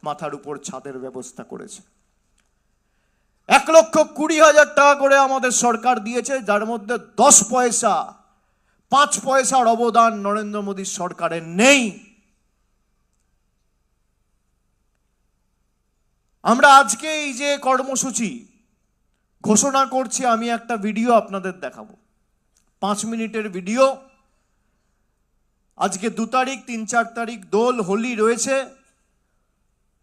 মাথার উপর ছাদের ব্যবস্থা করেছে। 1,20,000 টাকা করে আমাদের সরকার দিয়েছে, যার মধ্যে 10 পয়সা 5 পয়সার অবদান নরেন্দ্র মোদীর সরকারের নেই। আমরা আজকে এই যে কর্মসূচি ঘোষণা করছি, আমি একটা ভিডিও আপনাদের দেখাবো, 5 মিনিটের ভিডিও। আজকে 2 তারিখ, 3-4 তারিখ দোল, হোলি রয়েছে।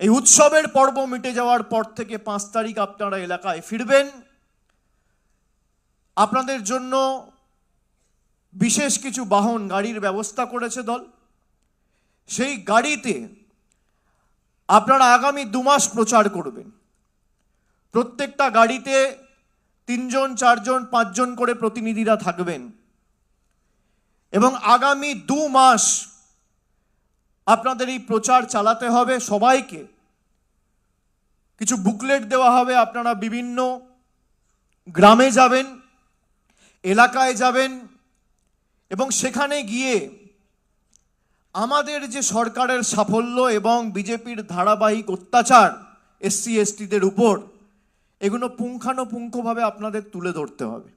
এই উৎসবের পর্ব মিটে যাওয়ার পর থেকে 5 তারিখ আপনারা এলাকায় ফিরবেন। আপনাদের জন্য বিশেষ কিছু বাহন গাড়ির ব্যবস্থা করেছে দল। সেই গাড়িতে আপনারা আগামী 2 মাস প্রচার করবেন। প্রত্যেকটা গাড়িতে 3 জন, 4 জন, 5 জন করে প্রতিনিধিরা থাকবেন এবং আগামী 2 মাস আপনাদের এই প্রচার চালাতে হবে। সবাইকে কিছু বুকলেট দেওয়া হবে। আপনারা বিভিন্ন গ্রামে যাবেন, এলাকায় যাবেন এবং সেখানে গিয়ে আমাদের যে সরকারের সাফল্য এবং বিজেপির ধারাবাহিক অত্যাচার এসসি এসটিদের উপর, এগুলো পুঙ্খানুপুঙ্খভাবে আপনাদের তুলে ধরতে হবে।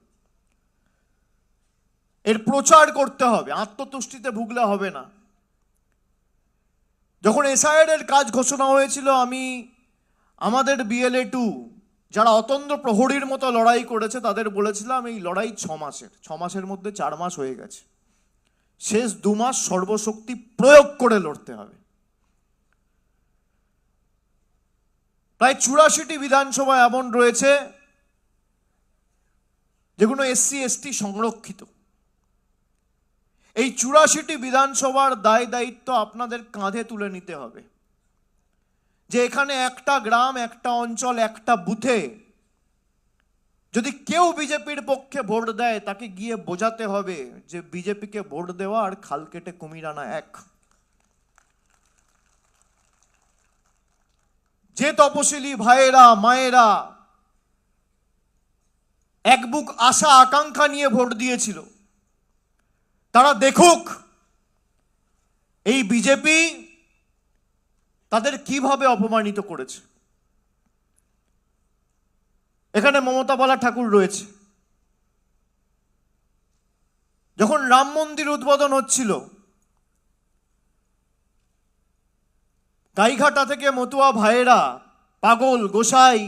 এর প্রচার করতে হবে, আত্মতুষ্টিতে ভুগলে হবে না। যখন এসআইআর এর কাজ ঘোষণা হয়েছিল, আমি আমাদের BLA 2 যারা অতন্দ্র প্রহরীর মতো লড়াই করেছে তাদের বলেছিলাম এই লড়াই 6 মাসের মধ্যে 4 মাস হয়ে গেছে। শেষ 2 মাস সর্বশক্তি প্রয়োগ করে লড়তে হবে। প্রায় 84টি বিধানসভা এমন রয়েছে যেগুলো SC ST সংরক্ষিত। এই 84টি বিধানসভার দায় দায়িত্ব আপনাদের কাঁধে তুলে নিতে হবে যে এখানে একটা গ্রাম, একটা অঞ্চল, একটা বুথে যদি কেউ বিজেপির পক্ষে ভোট দেয় তাকে গিয়ে বোঝাতে হবে যে বিজেপিকে ভোট দেওয়া আর খাল কেটে কুমির আনা এক। যে তপশিলি ভাইয়েরা, মায়েরা এক বুক আশা আকাঙ্ক্ষা নিয়ে ভোট দিয়েছিল, তারা দেখুক এই বিজেপি তাদের কিভাবে অপমানিত করেছে। এখানে মমতা বালা ঠাকুর রয়েছে। যখন রাম মন্দির উদ্বোধন হচ্ছিল, গাইঘাটা থেকে মতুয়া ভাইয়েরা, পাগল গোসাই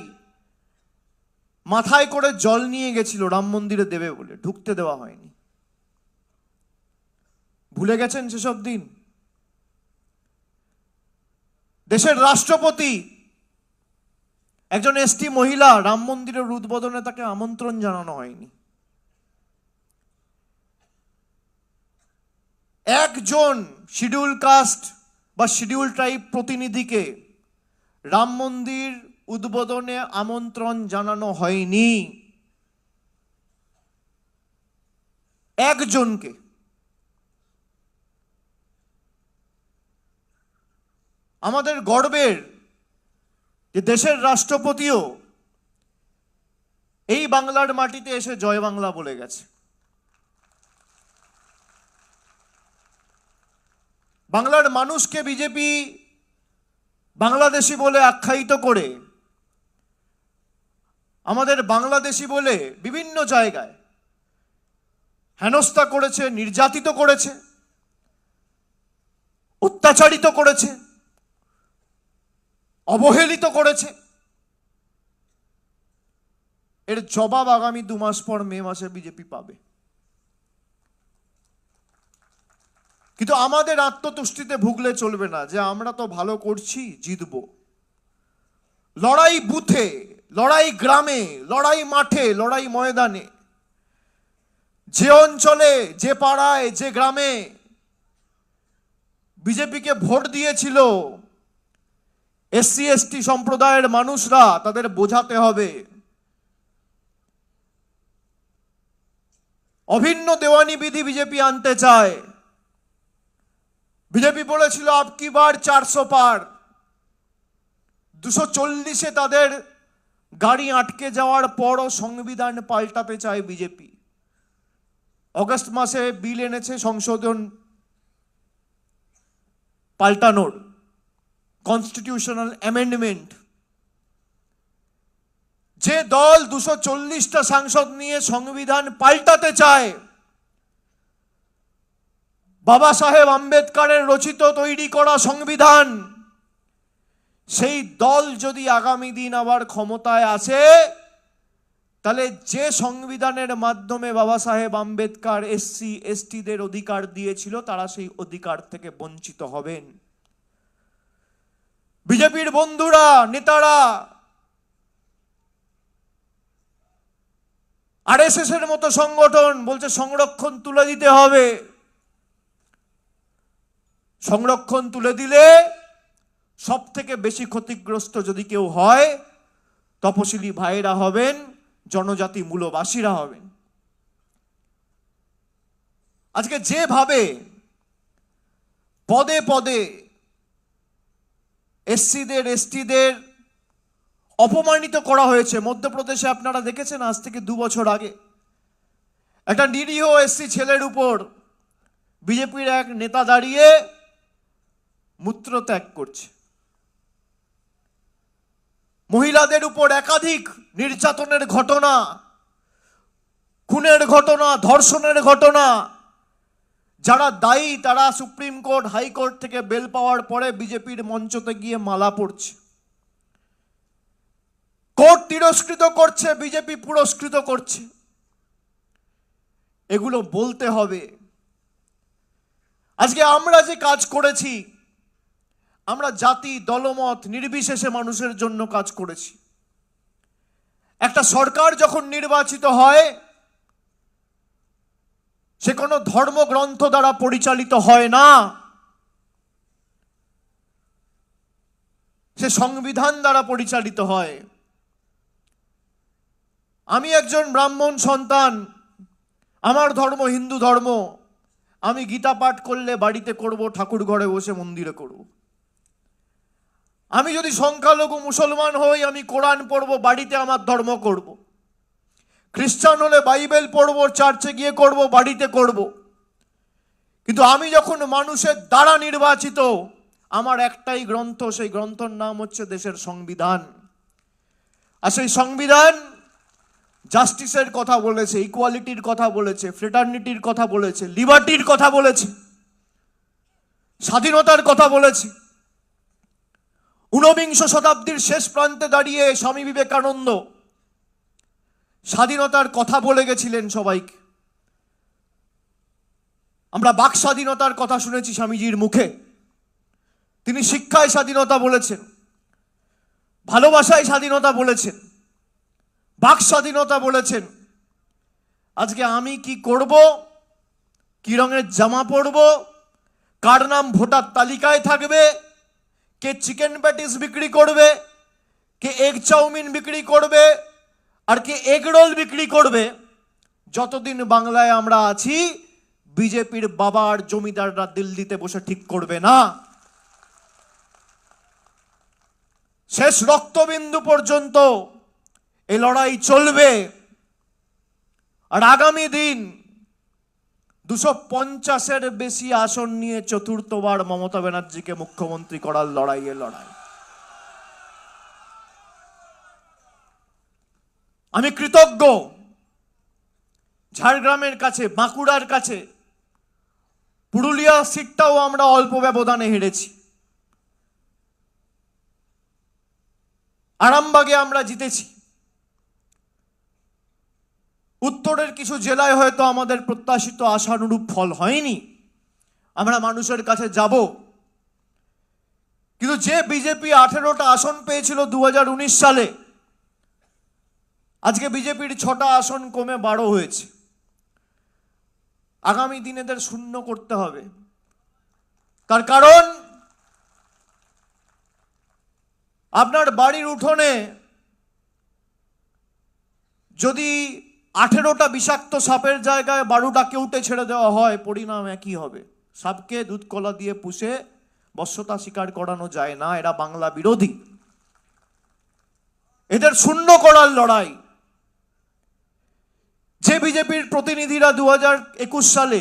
মাথায় করে জল নিয়ে গেছিল রাম মন্দিরে দেবে বলে, ঢুকতে দেওয়া হয়নি। ভুলে গেছেন সেসব দিন? দেশের রাষ্ট্রপতি একজন এসটি মহিলা, রাম মন্দিরের উদ্বোধনে তাকে আমন্ত্রণ জানানো হয়নি। একজন শিডিউল কাস্ট বা শিডিউল ট্রাইব প্রতিনিধিকে রাম মন্দির উদ্বোধনে আমন্ত্রণ জানানো হয়নি। একজনকে। আমাদের গর্বের যে দেশের রাষ্ট্রপতিও এই বাংলার মাটিতে এসে জয় বাংলা বলে গেছে। বাংলার মানুষকে বিজেপি বাংলাদেশি বলে আখ্যায়িত করে, আমাদের বাংলাদেশি বলে বিভিন্ন জায়গায় হেনস্থা করেছে, নির্যাতিত করেছে, অত্যাচারিত করেছে, অবহেলিত করেছে। এর জবাব আগামী 2 মাস পর মে মাসে বিজেপি পাবে। কিন্তু আমাদের আত্মতুষ্টিতে ভুগলে চলবে না যে আমরা তো ভালো করছি, জিতব। লড়াই বুথে, লড়াই গ্রামে, লড়াই মাঠে, লড়াই ময়দানে, যে অঞ্চলে, যে পাড়ায়, যে গ্রামে বিজেপিকে ভোট দিয়েছিল এসসি এসটি সম্প্রদায়ের মানুষরা, তাদের বোঝাতে হবে অভিন্ন দেওয়ানি বিধি বিজেপি আনতে চায়। বিজেপি বলেছিল আপকি বার 400 পার, 240-এ তাদের গাড়ি আটকে যাওয়ার পরও সংবিধান পাল্টাতে চায় বিজেপি। অগস্ট মাসে বিল এনেছে সংশোধন পাল্টানোর, কনস্টিটিউশনাল অ্যামেন্ডমেন্ট। যে দল 240টা সাংসদ নিয়ে সংবিধান পাল্টাতে চায়, বাবা সাহেব আম্বেদকরের রচিত তৈরি করা সংবিধান, সেই দল যদি আগামী দিন আবার ক্ষমতায় আসে, তাহলে যে সংবিধানের মাধ্যমে বাবা সাহেব আম্বেদকর এসসি এসটিদের অধিকার দিয়েছিল তারা সেই অধিকার থেকে বঞ্চিত হবেন। বিজেপির বন্ধুরা, নেতারা আরএসএস এর মতো সংগঠন বলছে সংরক্ষণ তুলে দিতে হবে। সংরক্ষণ তুলে দিলে সব থেকে বেশি ক্ষতিগ্রস্ত যদি কেউ হয় তপশিলি ভাইরা হবেন, জনজাতি মূলবাসীরা হবেন। আজকে যেভাবে পদে পদে এসসিদের এসটিদের অপমানিত করা হয়েছে, মধ্যপ্রদেশে আপনারা দেখেছেন আজ থেকে 2 বছর আগে একটা নিরীহ এসসি ছেলের উপর বিজেপির এক নেতা দাঁড়িয়ে মূত্রত্যাগ করছে। মহিলাদের উপর একাধিক নির্যাতনের ঘটনা, খুনের ঘটনা, ধর্ষণের ঘটনা, যারা দায়ী তারা সুপ্রিম কোর্ট, হাইকোর্ট থেকে বেল পাওয়ার পরে বিজেপির মঞ্চতে গিয়ে মালা পড়ছে। কোর্ট তিরস্কৃত করছে, বিজেপি পুরস্কৃত করছে। এগুলো বলতে হবে। আজকে আমরা যে কাজ করেছি, আমরা জাতি দলমত নির্বিশেষে মানুষের জন্য কাজ করেছি। একটা সরকার যখন নির্বাচিত হয় সে কোনো ধর্মগ্রন্থ দ্বারা পরিচালিত হয় না, সে সংবিধান দ্বারা পরিচালিত হয়। আমি একজন ব্রাহ্মণ সন্তান, আমার ধর্ম হিন্দু ধর্ম। আমি গীতা পাঠ করলে বাড়িতে করব, ঠাকুর ঘরে বসে মন্দিরে করব। আমি যদি সংখ্যালঘু মুসলমান হই, আমি কোরআন পড়ব, বাড়িতে আমার ধর্ম করব। খ্রিস্টান হলে বাইবেল পড়ব, চার্চে গিয়ে করব, বাড়িতে করব। কিন্তু আমি যখন মানুষের দ্বারা নির্বাচিত, আমার একটাই গ্রন্থ, সেই গ্রন্থের নাম হচ্ছে দেশের সংবিধান। আর সেই সংবিধান জাস্টিসের কথা বলেছে, ইকুয়ালিটির কথা বলেছে, ফ্রেটার্নিটির কথা বলেছে, লিবার্টির কথা বলেছে, স্বাধীনতার কথা বলেছে। 19বিংশ শতাব্দীর শেষ প্রান্তে দাঁড়িয়ে স্বামী বিবেকানন্দ স্বাধীনতার কথা বলে গেছিলেন সবাইকে। আমরা বাক স্বাধীনতার কথা শুনেছি স্বামীজির মুখে। তিনি শিক্ষায় স্বাধীনতা বলেছেন, ভালোবাসায় স্বাধীনতা বলেছেন, বাক স্বাধীনতা বলেছেন। আজকে আমি কি করব, কি রঙের জামা পরব, কার নাম ভোটার তালিকায় থাকবে, কে চিকেন প্যাটিস বিক্রি করবে, কে এগ চাউমিন বিক্রি করবে, আর কে এগ রোল বিক্রি করবে, যতদিন বাংলায় আমরা আছি বিজেপির বাবা আর জমিদাররা দিল্লিতে বসে ঠিক করবে না। শেষ রক্তবিন্দু পর্যন্ত এই লড়াই চলবে। আর আগামী দিন 250-এর বেশি আসন নিয়ে চতুর্থবার মমতা ব্যানার্জিকে মুখ্যমন্ত্রী করার লড়াইয়ে লড়াই। আমি কৃতজ্ঞ ঝাড়গ্রামের কাছে, বাঁকুড়ার কাছে, পুরুলিয়া সিটটাও আমরা অল্প ব্যবধানে হেরেছি। আরামবাগে আমরা জিতেছি। উত্তরের কিছু জেলায় হয়তো আমাদের প্রত্যাশিত আশানুরূপ ফল হয়নি, আমরা মানুষের কাছে যাব। কিন্তু যে বিজেপি 18টা আসন পেয়েছিল 2019 সালে, আজকে বিজেপির 6টা আসন কমে 12 হয়েছে। আগামী দিনে এদের শূন্য করতে হবে। তার কারণ আপনার বাড়ির উঠোনে যদি 18টা বিষাক্ত সাপের জায়গায় 12টা কেউটে ছেড়ে দেওয়া হয়, পরিণাম একই হবে। সাপকে দুধ কলা দিয়ে পুষে বশ্যতা স্বীকার করানো যায় না। এরা বাংলা বিরোধী, এদের শূন্য করার লড়াই। যে বিজেপির প্রতিনিধিরা 2021 সালে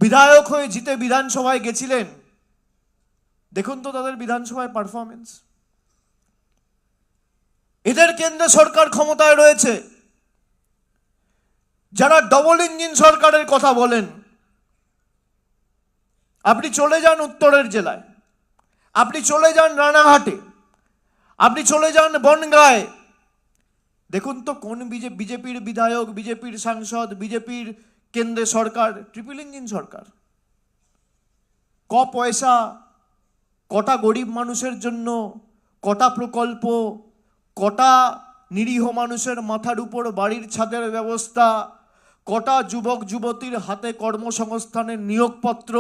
বিধায়ক হয়ে জিতে বিধানসভায় গেছিলেন, দেখুন তো তাদের বিধানসভায় পারফরমেন্স। এদের কেন্দ্রে সরকার ক্ষমতায় রয়েছে। যারা ডবল ইঞ্জিন সরকারের কথা বলেন, আপনি চলে যান উত্তরের জেলায়, আপনি চলে যান রানাঘাটে, আপনি চলে যান বনগাঁয়, দেখুন তো কোন বিজেপির বিধায়ক, বিজেপির সাংসদ, বিজেপির কেন্দ্রে সরকার, ট্রিপল ইঞ্জিন সরকার। পয়সা, কটা গরিব মানুষের জন্য, কটা প্রকল্প, কটা নিরীহ মানুষের মাথার উপর বাড়ির ছাদের ব্যবস্থা, কটা যুবক যুবতীর হাতে কর্মসংস্থানের নিয়োগপত্র,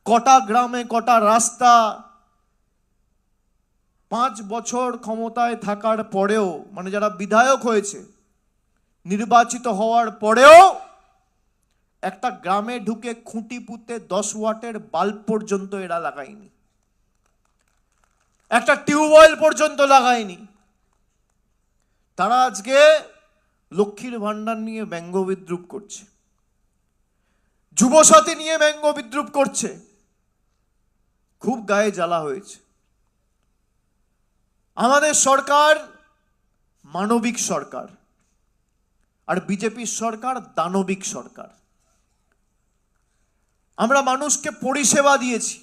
কটা গ্রামে কটা রাস্তা। 5 বছর ক্ষমতায় থাকার পরেও, মানে যারা বিধায়ক হয়েছে, নির্বাচিত হওয়ার পরেও একটা গ্রামে ঢুকে খুঁটি পুঁতে 10 ওয়াটের বাল্ব পর্যন্ত এরা লাগায়নি, একটা টিউবওয়েল পর্যন্ত লাগায়নি। তারা আজকে লক্ষ্মীর ভান্ডার নিয়ে ব্যঙ্গ বিদ্রুপ করছে, যুবসাথী নিয়ে ব্যঙ্গ বিদ্রুপ করছে। খুব গায়ে জ্বালা হয়েছে। আমাদের সরকার মানবিক সরকার, আর বিজেপির সরকার দানবিক সরকার। আমরা মানুষকে পরিষেবা দিয়েছি।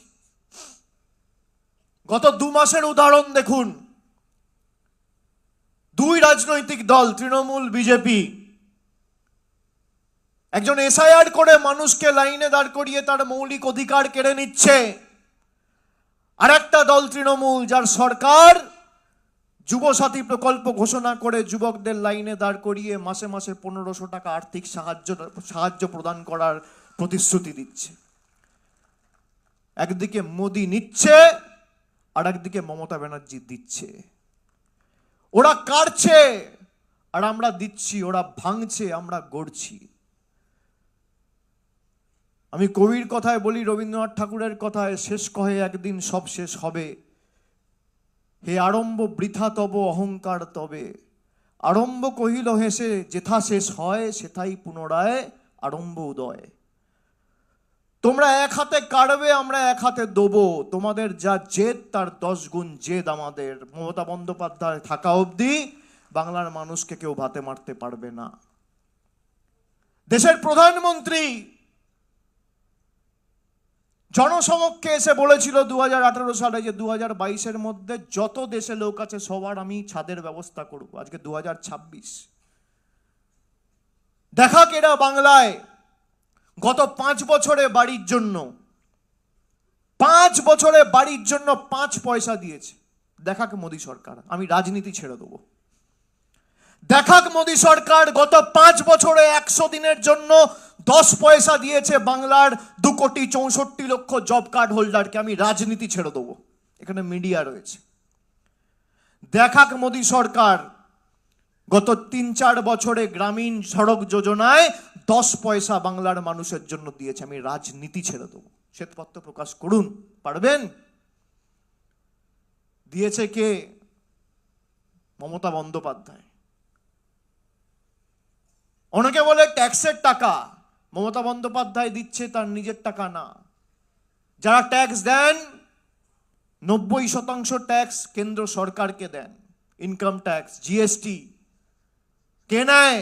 গত 2 মাসের উদাহরণ দেখুন। 2 রাজনৈতিক দল, তৃণমূল, বিজেপি, একজন এসআইআর করে মানুষকে লাইনে দাঁড় করিয়ে তার মৌলিক অধিকার কেড়ে নিচ্ছে, আর একটা দল তৃণমূল, যার সরকার যুবসাথী প্রকল্প ঘোষণা করে যুবকদের লাইনে দাঁড় করিয়ে মাসে মাসে 1500 টাকা আর্থিক সাহায্য প্রদান করার প্রতিশ্রুতি দিচ্ছে। একদিকে মোদি নিচ্ছে, আর একদিকে মমতা ব্যানার্জি দিচ্ছে। ওরা কাটছে আর আমরা দিচ্ছি, ওরা ভাঙছে আমরা গড়ছি। আমি কবির কথায় বলি, রবীন্দ্রনাথ ঠাকুরের কথায়, শেষ কহে একদিন সব শেষ হবে, হে আরম্ভ বৃথা তব অহংকার তবে। আরম্ভ কহিল হেসে, যেথা শেষ হয় সেথাই পুনরায় আরম্ভ উদয়। তোমরা এক হাতে কাটবে, আমরা এক হাতে দেবো। তোমাদের যা জেদ তার 10 গুণ জেদ আমাদের। মমতা বন্দ্যোপাধ্যায় থাকা অবধি বাংলার মানুষকে কেউ ভাতে মারতে পারবে না। দেশের প্রধানমন্ত্রী জনসমক্ষে এসে বলেছিল 2018 সালে যে 2022-এর মধ্যে যত দেশে লোক আছে সবার আমি ছাদের ব্যবস্থা করব। আজকে 2026। দেখা কেরা বাংলায় গত 5 বছরে বাড়ির জন্য 5 পয়সা দিয়েছে। দেখাক মোদী সরকার। আমি রাজনীতি ছেড়ে দেবো। দেখাক মোদী সরকার গত 5 বছরে 100 দিনের জন্য 10 পয়সা দিয়েছে বাংলার 2,64,00,000 জব কার্ড হোল্ডারকে। আমি রাজনীতি ছেড়ে দেবো। এখানে মিডিয়া রয়েছে। দেখাক মোদী সরকার গত 3-4 বছরে গ্রামীণ সড়ক যোজনায় 10 পয়সা বাংলার মানুষের জন্য দিয়েছে। আমি রাজনীতি ছেড়ে দেবো। শ্বেতপত্র প্রকাশ করুন, পারবেন? দিয়েছে কে? মমতা বন্দ্যোপাধ্যায়। অনেকে বলে ট্যাক্সের টাকা। মমতা বন্দ্যোপাধ্যায় দিচ্ছে তার নিজের টাকা না। যারা ট্যাক্স দেন 90% ট্যাক্স কেন্দ্র সরকারকে দেন। ইনকাম ট্যাক্স, জিএসটি কে নেয়?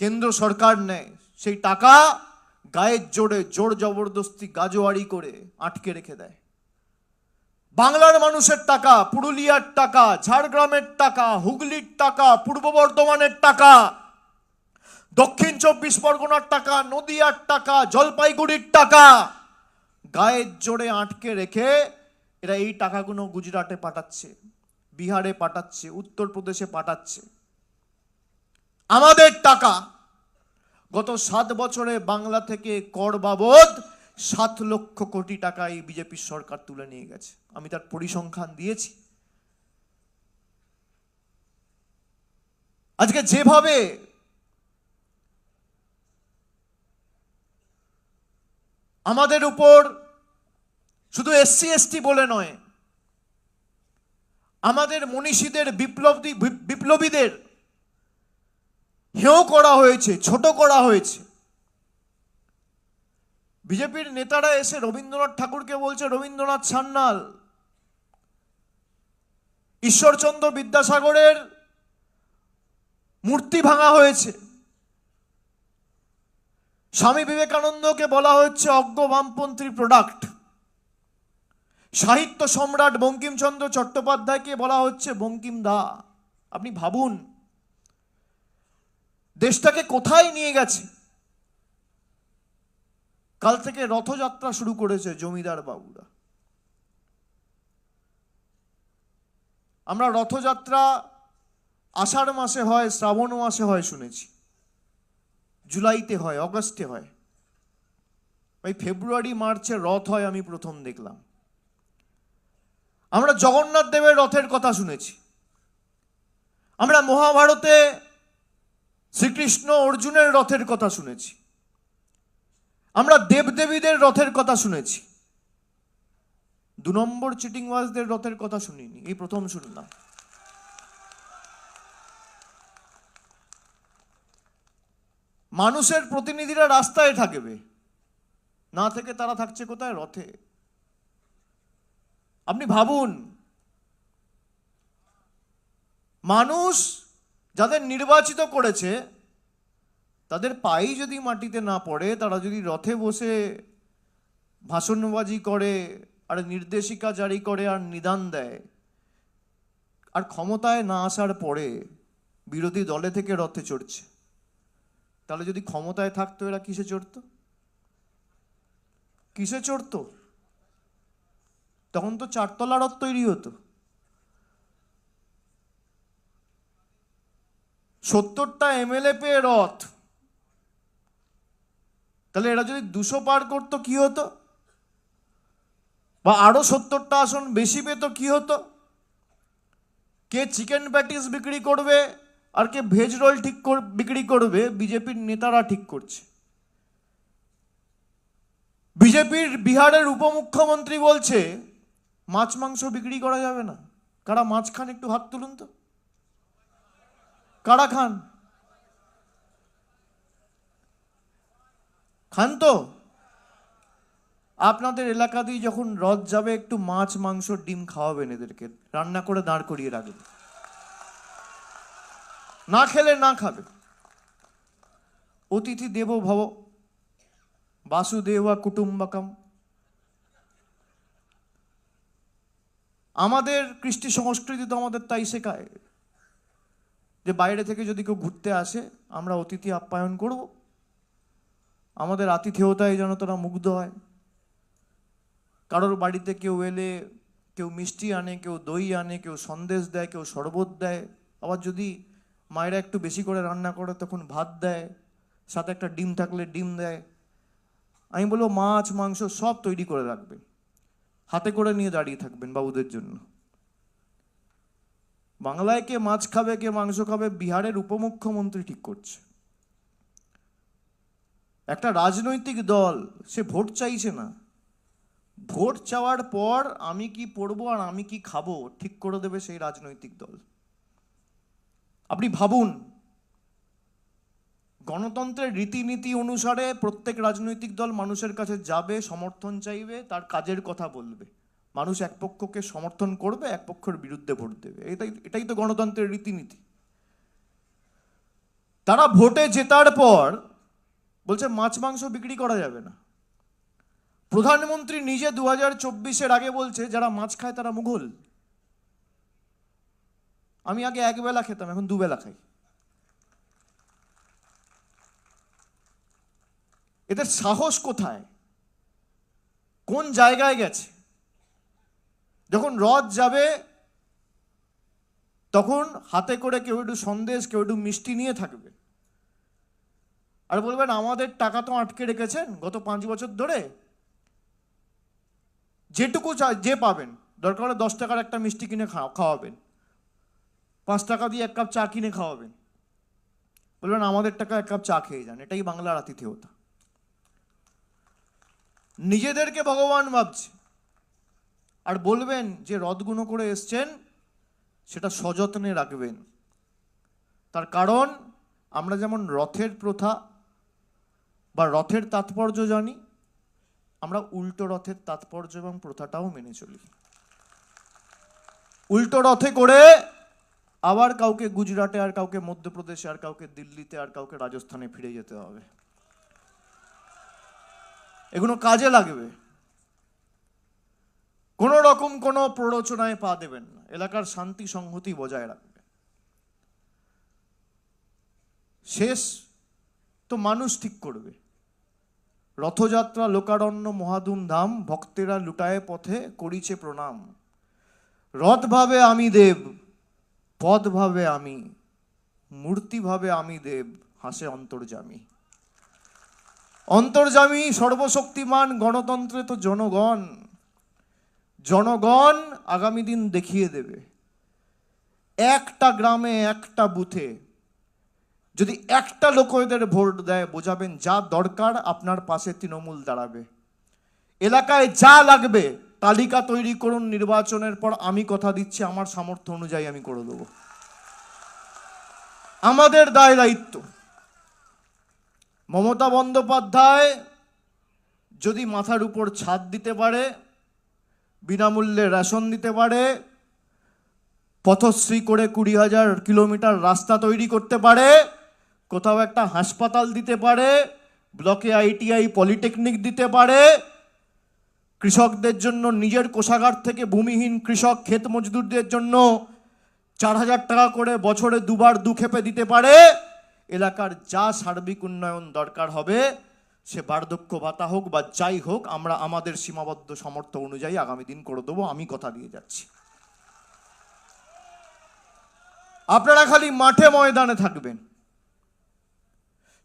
কেন্দ্র সরকার নেয়। সেই টাকা গায়ের জোরে জোর জবরদস্তি গাজোয়ারি করে আটকে রেখে দেয়। বাংলার মানুষের টাকা, পুরুলিয়ার টাকা, ঝাড়গ্রামের টাকা, হুগলির টাকা, পূর্ব বর্ধমানের টাকা, দক্ষিণ 24 পরগনার টাকা, নদিয়ার টাকা, জলপাইগুড়ির টাকা গায়ের জোরে আটকে রেখে এরা এই টাকাগুলো গুজরাটে পাঠাচ্ছে, বিহারে পাঠাচ্ছে, উত্তরপ্রদেশে পাঠাচ্ছে। আমাদের টাকা গত 7 বছরে বাংলা থেকে কর বাবদ 7 লক্ষ কোটি টাকা এই বিজেপির সরকার তুলে নিয়ে গেছে। আমি তার পরিসংখ্যান দিয়েছি। আজকে যেভাবে আমাদের উপর শুধু এসসি এসটি বলে নয়, আমাদের মনীষীদের, বিপ্লবীদের হেয় করা হয়েছে, ছোট করা হয়েছে। বিজেপির নেতারা এসে রবীন্দ্রনাথ ঠাকুরকে বলছে রবীন্দ্রনাথ সান্যাল। ঈশ্বরচন্দ্র বিদ্যাসাগরের মূর্তি ভাঙা হয়েছে। স্বামী বিবেকানন্দকে বলা হচ্ছে অজ্ঞ বামপন্থী প্রোডাক্ট। সাহিত্য সম্রাট বঙ্কিমচন্দ্র চট্টোপাধ্যায়কে বলা হচ্ছে বঙ্কিম দা। আপনি ভাবুন দেশটাকে কোথায় নিয়ে গেছে। কাল থেকে রথযাত্রা শুরু করেছে জমিদার বাবুরা। আমরা রথযাত্রা আষাঢ় মাসে হয়, শ্রাবণ মাসে হয় শুনেছি, জুলাইতে হয়, অগস্টে হয়, ভাই ফেব্রুয়ারি মার্চে রথ হয় আমি প্রথম দেখলাম। আমরা জগন্নাথ দেবের রথের কথা শুনেছি, আমরা মহাভারতে শ্রীকৃষ্ণ অর্জুনের রথের কথা শুনেছি, আমরা দেবদেবীদের রথের কথা শুনেছি, 2 নম্বর চিটিংবাজদের রথের কথা শুনিনি, এই প্রথম শুনলাম। মানুষের প্রতিনিধিরা রাস্তায় থাকবে, না থেকে তারা থাকছে কোথায়? রথে। আপনি ভাবুন, মানুষ যাদের নির্বাচিত করেছে তাদের পাই যদি মাটিতে না পড়ে, তারা যদি রথে বসে ভাষণবাজি করে আর নির্দেশিকা জারি করে আর নিদান দেয়, আর ক্ষমতায় না আসার পরে বিরোধী দলে থেকে রথে চড়ছে, তাহলে যদি ক্ষমতায় থাকতো এরা কিসে চড়তো? কিসে চড়তো? তখন তো 4 তলা রথ তৈরি হতো। 70টা এমএলএ পেয়ে রথ, তাহলে এরা যদি 200 পার করতো কি হতো? বা আরো 70টা আসন বেশি পেত কি হতো? কে চিকেন প্যাটিস বিক্রি করবে আর কে ভেজ রোল বিক্রি করবে বিজেপির নেতারা ঠিক করছে। বিজেপির বিহারের উপমুখ্যমন্ত্রী বলছে মাছ মাংস বিক্রি করা যাবে না। কারা মাছ খান একটু হাত তুলুন তো, কারা খান? খান তো? আপনাদের এলাকা দিয়ে যখন রথ যাবে একটু মাছ মাংস ডিম খাওয়াবেন, এদেরকে রান্না করে দাঁড় করিয়ে রাখবেন, না খেলে না খাবে। অতিথি দেবো ভব, বাসুদেবা কুটুম্বকম। আমাদের কৃষ্টি সংস্কৃতি তো আমাদের তাই শেখায় যে বাইরে থেকে যদি কেউ ঘুরতে আসে আমরা অতিথি আপ্যায়ন করব, আমাদের আতিথেয়তায় যেন তারা মুগ্ধ হয়। কারোর বাড়িতে কেউ এলে কেউ মিষ্টি আনে, কেউ দই আনে, কেউ সন্দেশ দেয়, কেউ শরবত দেয়, আবার যদি মায়েরা একটু বেশি করে রান্না করে তখন ভাত দেয়, সাথে একটা ডিম থাকলে ডিম দেয়। আমি বলবো মাছ মাংস সব তৈরি করে রাখবেন, হাতে করে নিয়ে দাঁড়িয়ে থাকবেন বাবুদের জন্য। বাংলায় কে মাছ খাবে কে মাংস খাবে বিহারের উপমুখ্যমন্ত্রী ঠিক করছে। একটা রাজনৈতিক দল সে ভোট চাইছে না, ভোট চাওয়ার পর আমি কি পড়বো আর আমি কি খাবো ঠিক করে দেবে সেই রাজনৈতিক দল। আপনি ভাবুন, গণতন্ত্রের রীতিনীতি অনুসারে প্রত্যেক রাজনৈতিক দল মানুষের কাছে যাবে, সমর্থন চাইবে, তার কাজের কথা বলবে, মানুষ এক পক্ষকে সমর্থন করবে, এক পক্ষের বিরুদ্ধে ভোট দেবে। এটাই তো গণতন্ত্রের রীতিনীতি। তারা ভোটে জেতার পর বলছে মাছ মাংস বিক্রি করা যাবে না। প্রধানমন্ত্রী নিজে 2024-এর আগে বলছে যারা মাছ খায় তারা মুঘল। আমি আগে 1 বেলা খেতাম, এখন 2 বেলা খাই। এদের সাহস কোথায়? কোন জায়গায় গেছে? যখন রথ যাবে তখন হাতে করে কেউ একটু সন্দেশ কেউ একটু মিষ্টি নিয়ে থাকবে, আর বলবেন আমাদের টাকা তো আটকে রেখেছেন গত 5 বছর ধরে, যেটুকু যে পাবেন, দরকার হলে 10 টাকার একটা মিষ্টি কিনে খাওয়াবেন, 5 টাকা দিয়ে 1 কাপ চা কিনে খাওয়াবেন, বলবেন আমাদের টাকা 1 কাপ চা খেয়ে যান। এটাই বাংলার আতিথেয়তা। নিজেদেরকে ভগবান ভাবছে আর বলবেন যে রথগুলো করে এসছেন সেটা সযত্নে রাখবেন। তার কারণ আমরা যেমন রথের প্রথা বা রথের তাৎপর্য জানি, আমরা উল্টো রথের তাৎপর্য এবং প্রথাটাও মেনে চলি। উল্টো রথে করে আবার কাউকে গুজরাটে, আর কাউকে মধ্যপ্রদেশে, আর কাউকে দিল্লিতে, আর কাউকে রাজস্থানে ফিরে যেতে হবে। এগুলো কাজে লাগবে। কোনো রকম কোনো প্ররোচনায় পা দেবেন না, এলাকার শান্তি সংহতি বজায় রাখবে। শেষ তো মানুষ ঠিক করবে। রথযাত্রা লোকারণ্য মহাধুম ধাম, ভক্তেরা লুটায় পথে করিছে প্রণাম। রথ ভাবে আমি দেব, পদ ভাবে আমি, মূর্তি ভাবে আমি দেব, হাসে অন্তর্যামী। অন্তর্যামী সর্বশক্তিমান গণতন্ত্রে তো জনগণ, জনগণ আগামী দিন দেখিয়ে দেবে। একটা গ্রামে একটা বুথে যদি একটা লোক এদের ভোট দেয়, বোঝাবেন যা দরকার আপনার পাশে তৃণমূল দাঁড়াবে। এলাকায় যা লাগবে তালিকা তৈরি করুন, নির্বাচনের পর আমি কথা দিচ্ছি আমার সামর্থ্য অনুযায়ী আমি করে দেবো। আমাদের দায় দায়িত্ব। মমতা বন্দ্যোপাধ্যায় যদি মাথার উপর ছাদ দিতে পারে, বিনামূল্যে রেশন দিতে পারে, পথশ্রী করে 20,000 কিলোমিটার রাস্তা তৈরি করতে পারে, কোথাও একটা হাসপাতাল দিতে পারে, ব্লকে ITI পলিটেকনিক দিতে পারে, কৃষকদের জন্য নিজের কোষাগার থেকে ভূমিহীন কৃষক ক্ষেত মজদুরদের জন্য 4,000 টাকা করে বছরে 2বার 2 ক্ষেপে দিতে পারে, এলাকার যা সার্বিক উন্নয়ন দরকার হবে, সে বার্ধক্য ভাতা হোক বা যাই হোক, আমরা আমাদের সীমাবদ্ধ সামর্থ্য অনুযায়ী আগামী দিন করে দেবো, আমি কথা দিয়ে যাচ্ছি। আপনারা খালি মাঠে ময়দানে থাকবেন।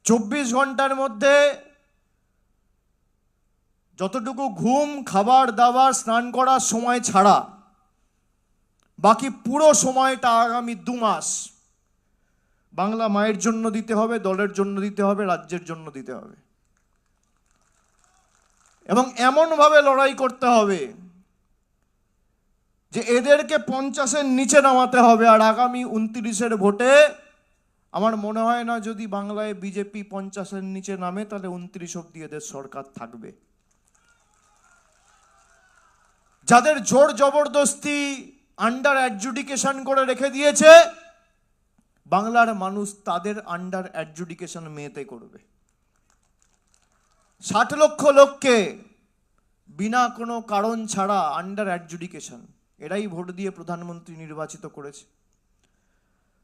24 ঘন্টার মধ্যে যতটুকু ঘুম, খাবার দাবার, স্নান করার সময় ছাড়া বাকি পুরো সময়টা আগামী 2 মাস বাংলা মায়ের জন্য দিতে হবে, দলের জন্য দিতে হবে, রাজ্যের জন্য দিতে হবে। এবং এমনভাবে লড়াই করতে হবে যে এদেরকে 50-এর নিচে নামাতে হবে। আর আগামী 29-এর ভোটে আমার মনে হয় না যদি বাংলায় বিজেপি 50-এর নিচে নামে তাহলে 29 অব্দি এদের সরকার থাকবে। যাদের জোর জবরদস্তি আন্ডার অ্যাডজুডিকেশন করে রেখে দিয়েছে, বাংলার মানুষ তাদের আন্ডার অ্যাডজুডিকেশন মেতে করবে। 60 লক্ষ লোককে বিনা কোনো কারণ ছাড়া আন্ডার অ্যাডজুডিকেশন, এরাই ভোট দিয়ে প্রধানমন্ত্রী নির্বাচিত করেছে।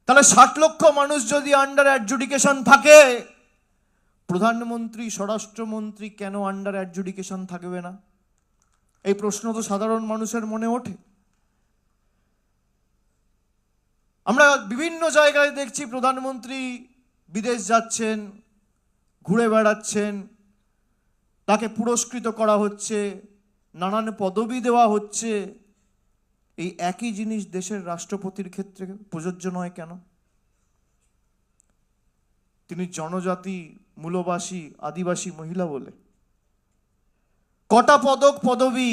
তাহলে 60 লক্ষ মানুষ যদি আন্ডার অ্যাডজুডিকেশন থাকে, প্রধানমন্ত্রী স্বরাষ্ট্রমন্ত্রী কেন আন্ডার অ্যাডজুডিকেশন থাকবে না? এই প্রশ্ন তো সাধারণ মানুষের মনে ওঠে। আমরা বিভিন্ন জায়গায় দেখছি প্রধানমন্ত্রী বিদেশ যাচ্ছেন, ঘুরে বেড়াচ্ছেন, তাকে পুরস্কৃত করা হচ্ছে, নানান পদবি দেওয়া হচ্ছে। এই একই জিনিস দেশের রাষ্ট্রপতির ক্ষেত্রে প্রযোজ্য নয় কেন? তিনি জনজাতি, মূলবাসী, আদিবাসী মহিলা বলে কটা পদক পদবি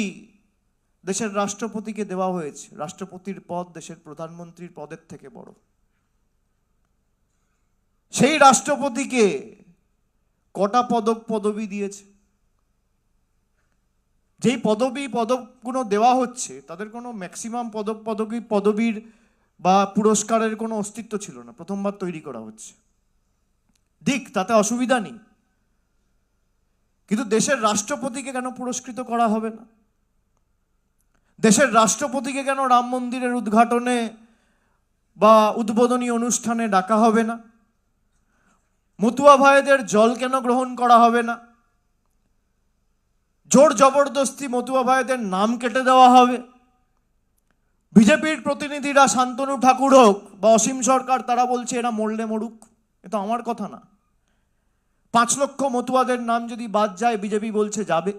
দেশের রাষ্ট্রপতিকে দেওয়া হয়েছে। রাষ্ট্রপতির পদ দেশের প্রধানমন্ত্রীর পদের থেকে বড়। সেই রাষ্ট্রপতিকে কটা পদক পদবি দিয়েছে? যেই পদকগুলো দেওয়া হচ্ছে তাদের কোনো ম্যাক্সিমাম পদবীর বা পুরস্কারের কোনো অস্তিত্ব ছিল না, প্রথমবার তৈরি করা হচ্ছে। দিক, তাতে অসুবিধা নেই, কিন্তু দেশের রাষ্ট্রপতিকে কেন পুরস্কৃত করা হবে না? দেশের রাষ্ট্রপতিকে কেন রাম মন্দিরের উদ্ঘাটনে বা উদ্বোধনী অনুষ্ঠানে ডাকা হবে না? মতুয়া ভাইদের জল কেন গ্রহণ করা হবে না? জোর জবরদস্তি মতুয়া ভাইদের নাম কেটে দেওয়া হবে। বিজেপির প্রতিনিধিরা শান্তনু ঠাকুর হোক বা অসীম সরকার, তারা বলছে এরা মরলে মরুক, এটা আমার কথা না। 5 লক্ষ মতুয়াদের নাম যদি বাদ যায়, বিজেপি বলছে যাবে।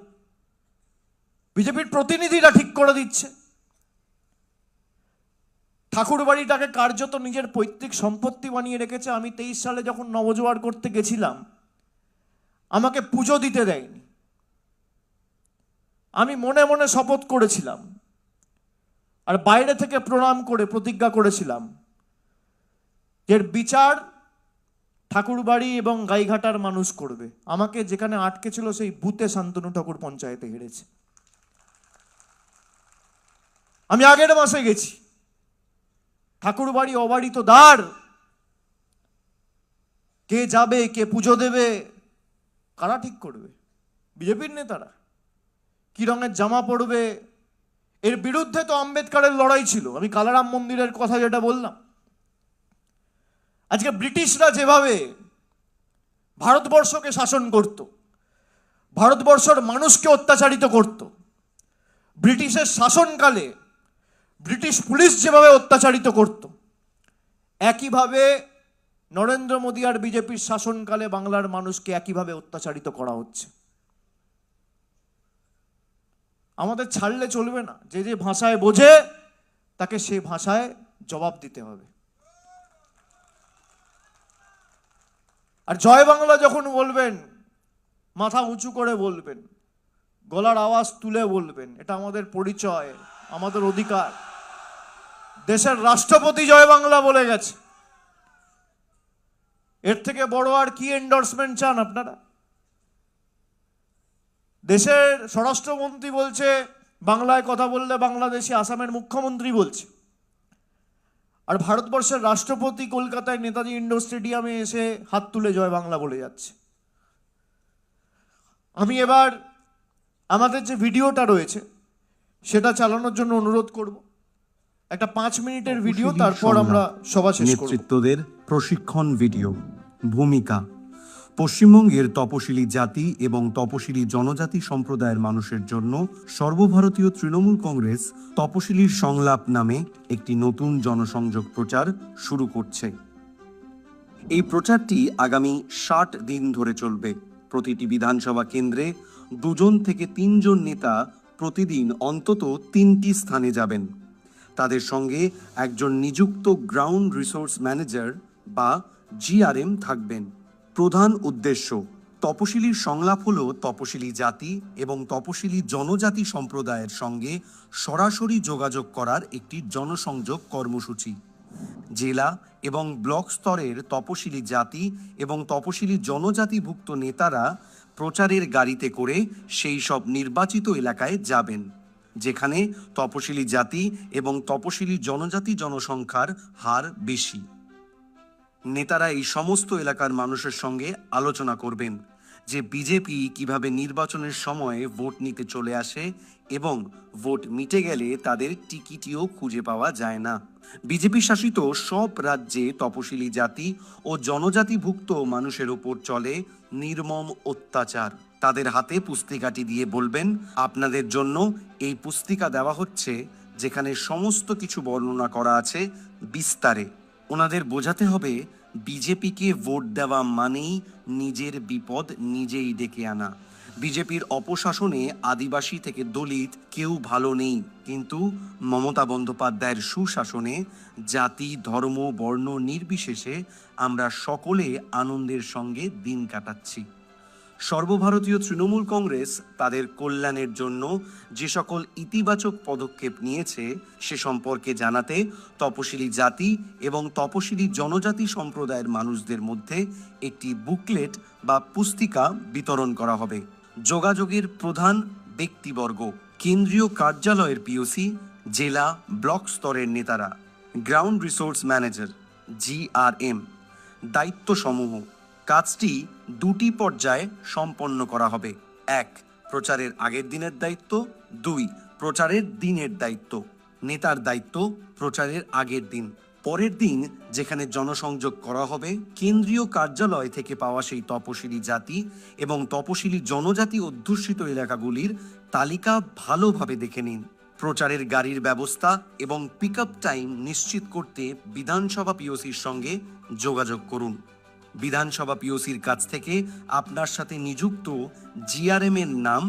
বিজেপির প্রতিনিধিরা ঠিক করে দিচ্ছে। ঠাকুর বাড়িটাকে কার্যত নিজের পৈতৃক সম্পত্তি বানিয়ে রেখেছে। আমি 23 সালে যখন নবজোয়ার করতে গেছিলাম, আমাকে পুজো দিতে দেয়নি। আমি মনে মনে শপথ করেছিলাম আর বাইরে থেকে প্রণাম করে প্রতিজ্ঞা করেছিলাম এর বিচার ঠাকুরবাড়ি এবং গাইঘাটার মানুষ করবে। আমাকে যেখানে আটকে ছিল সেই বুথে শান্তনু ঠাকুর পঞ্চায়েতে হেরেছে। আমি আগের মাসে গেছি। ঠাকুরবাড়ি অবাড়িত দ্বার, কে যাবে, কে পুজো দেবে, কারা ঠিক করবে? বিজেপির নেতারা। কি রঙের জামা পরবে, এর বিরুদ্ধে তো আম্বেদকরের লড়াই ছিল। আমি কালারাম মন্দিরের কথা যেটা বললাম, আজকে ব্রিটিশরা যেভাবে ভারতবর্ষকে শাসন করত, ভারতবর্ষের মানুষকে অত্যাচারিত করত। ব্রিটিশের শাসনকালে ব্রিটিশ পুলিশ যেভাবে অত্যাচারিত করত, একইভাবে নরেন্দ্র মোদী আর বিজেপির শাসনকালে বাংলার মানুষকে একইভাবে অত্যাচারিত করা হচ্ছে। আমাদের ছাড়লে চলবে না। যে যে ভাষায় বোঝে তাকে সে ভাষায় জবাব দিতে হবে। আর জয় বাংলা যখন বলবেন, মাথা উঁচু করে বলবেন, গলার আওয়াজ তুলে বলবেন। এটা আমাদের পরিচয়, আমাদের অধিকার। দেশের রাষ্ট্রপতি জয় বাংলা বলে গেছে। এর থেকে বড় আর কি এন্ডোর্সমেন্ট চান আপনারা? দেশের স্বরাষ্ট্রমন্ত্রী বলছে বাংলায় কথা বললে বাংলাদেশি, আসামের মুখ্যমন্ত্রী বলছে। আর ভারতবর্ষের রাষ্ট্রপতি কলকাতায় নেতাজি ইন্ডোর স্টেডিয়ামে এসে হাত তুলে জয় বাংলা বলে যাচ্ছে। আমি এবার আমাদের যে ভিডিওটা রয়েছে সেটা চালানোর জন্য অনুরোধ করব। একটা 5 মিনিটের ভিডিও, তারপর আমরা সভা শেষ করব। নেতৃত্বদের প্রশিক্ষণ ভিডিও। ভূমিকা: পশ্চিমবঙ্গের তপশিলি জাতি এবং তপশিলি জনজাতি সম্প্রদায়ের মানুষের জন্য সর্বভারতীয় তৃণমূল কংগ্রেস তপশিলির সংলাপ নামে একটি নতুন জনসংযোগ প্রচার শুরু করছে। এই প্রচারটি আগামী 60 দিন ধরে চলবে। প্রতিটি বিধানসভা কেন্দ্রে 2 থেকে 3 নেতা প্রতিদিন অন্তত 3টি স্থানে যাবেন। তাদের সঙ্গে একজন নিযুক্ত গ্রাউন্ড রিসোর্স ম্যানেজার বা জিআরএম থাকবেন। প্রধান উদ্দেশ্য: তপশিলির সংলাপ হল তপশিলি জাতি এবং তপশিলি জনজাতি সম্প্রদায়ের সঙ্গে সরাসরি যোগাযোগ করার একটি জনসংযোগ কর্মসূচি। জেলা এবং ব্লক স্তরের তপশিলি জাতি এবং তপশিলি জনজাতিভুক্ত নেতারা প্রচারের গাড়িতে করে সেই সব নির্বাচিত এলাকায় যাবেন যেখানে তপশিলি জাতি এবং তপশিলি জনজাতি জনসংখ্যার হার বেশি। নেতারা এই সমস্ত এলাকার মানুষের সঙ্গে আলোচনা করবেন যে বিজেপি কিভাবে নির্বাচনের সময় ভোট নিতে চলে আসে এবং ভোট মিটে গেলে তাদের টিকিটিও খুঁজে পাওয়া যায় না। বিজেপি শাসিত সব রাজ্যে তপশিলি জাতি ও জনজাতিভুক্ত মানুষের উপর চলে নির্মম অত্যাচার। তাদের হাতে পুস্তিকাটি দিয়ে বলবেন, আপনাদের জন্য এই পুস্তিকা দেওয়া হচ্ছে যেখানে সমস্ত কিছু বর্ণনা করা আছে বিস্তারে। ওনাদের বোঝাতে হবে বিজেপিকে ভোট দেওয়া মানেই নিজের বিপদ নিজেই ডেকে আনা। বিজেপির অপশাসনে আদিবাসী থেকে দলিত কেউ ভালো নেই, কিন্তু মমতা বন্দ্যোপাধ্যায়ের সুশাসনে জাতি, ধর্ম, বর্ণ নির্বিশেষে আমরা সকলে আনন্দের সঙ্গে দিন কাটাচ্ছি। সর্বভারতীয় তৃণমূল কংগ্রেস তাদের কল্যাণের জন্য যে সকল ইতিবাচক পদক্ষেপ নিয়েছে সে সম্পর্কে জানাতে তপশিলি জাতি এবং তপশিলি জনজাতি সম্প্রদায়ের মানুষদের মধ্যে একটি বুকলেট বা পুস্তিকা বিতরণ করা হবে। যোগাযোগের প্রধান ব্যক্তিবর্গ: কেন্দ্রীয় কার্যালয়ের পিওসি, জেলা ব্লক স্তরের নেতারা, গ্রাউন্ড রিসোর্স ম্যানেজার জিআরএম। দায়িত্ব সমূহ: কাজটি 2টি পর্যায়ে সম্পন্ন করা হবে। 1. প্রচারের আগের দিনের দায়িত্ব। 2. প্রচারের দিনের দায়িত্ব। নেতার দায়িত্ব প্রচারের আগের দিন। পরের দিন যেখানে জনসংযোগ করা হবে, কেন্দ্রীয় কার্যালয় থেকে পাওয়া সেই তপশিলি জাতি এবং তপশিলি জনজাতি অধ্যুষিত এলাকাগুলির তালিকা ভালোভাবে দেখে নিন। প্রচারের গাড়ির ব্যবস্থা এবং পিক আপ টাইম নিশ্চিত করতে বিধানসভা পিওসির সঙ্গে যোগাযোগ করুন। বিধানসভা পিওসির কাছ থেকে আপনার সাথে নিযুক্ত জিআরএম এর নাম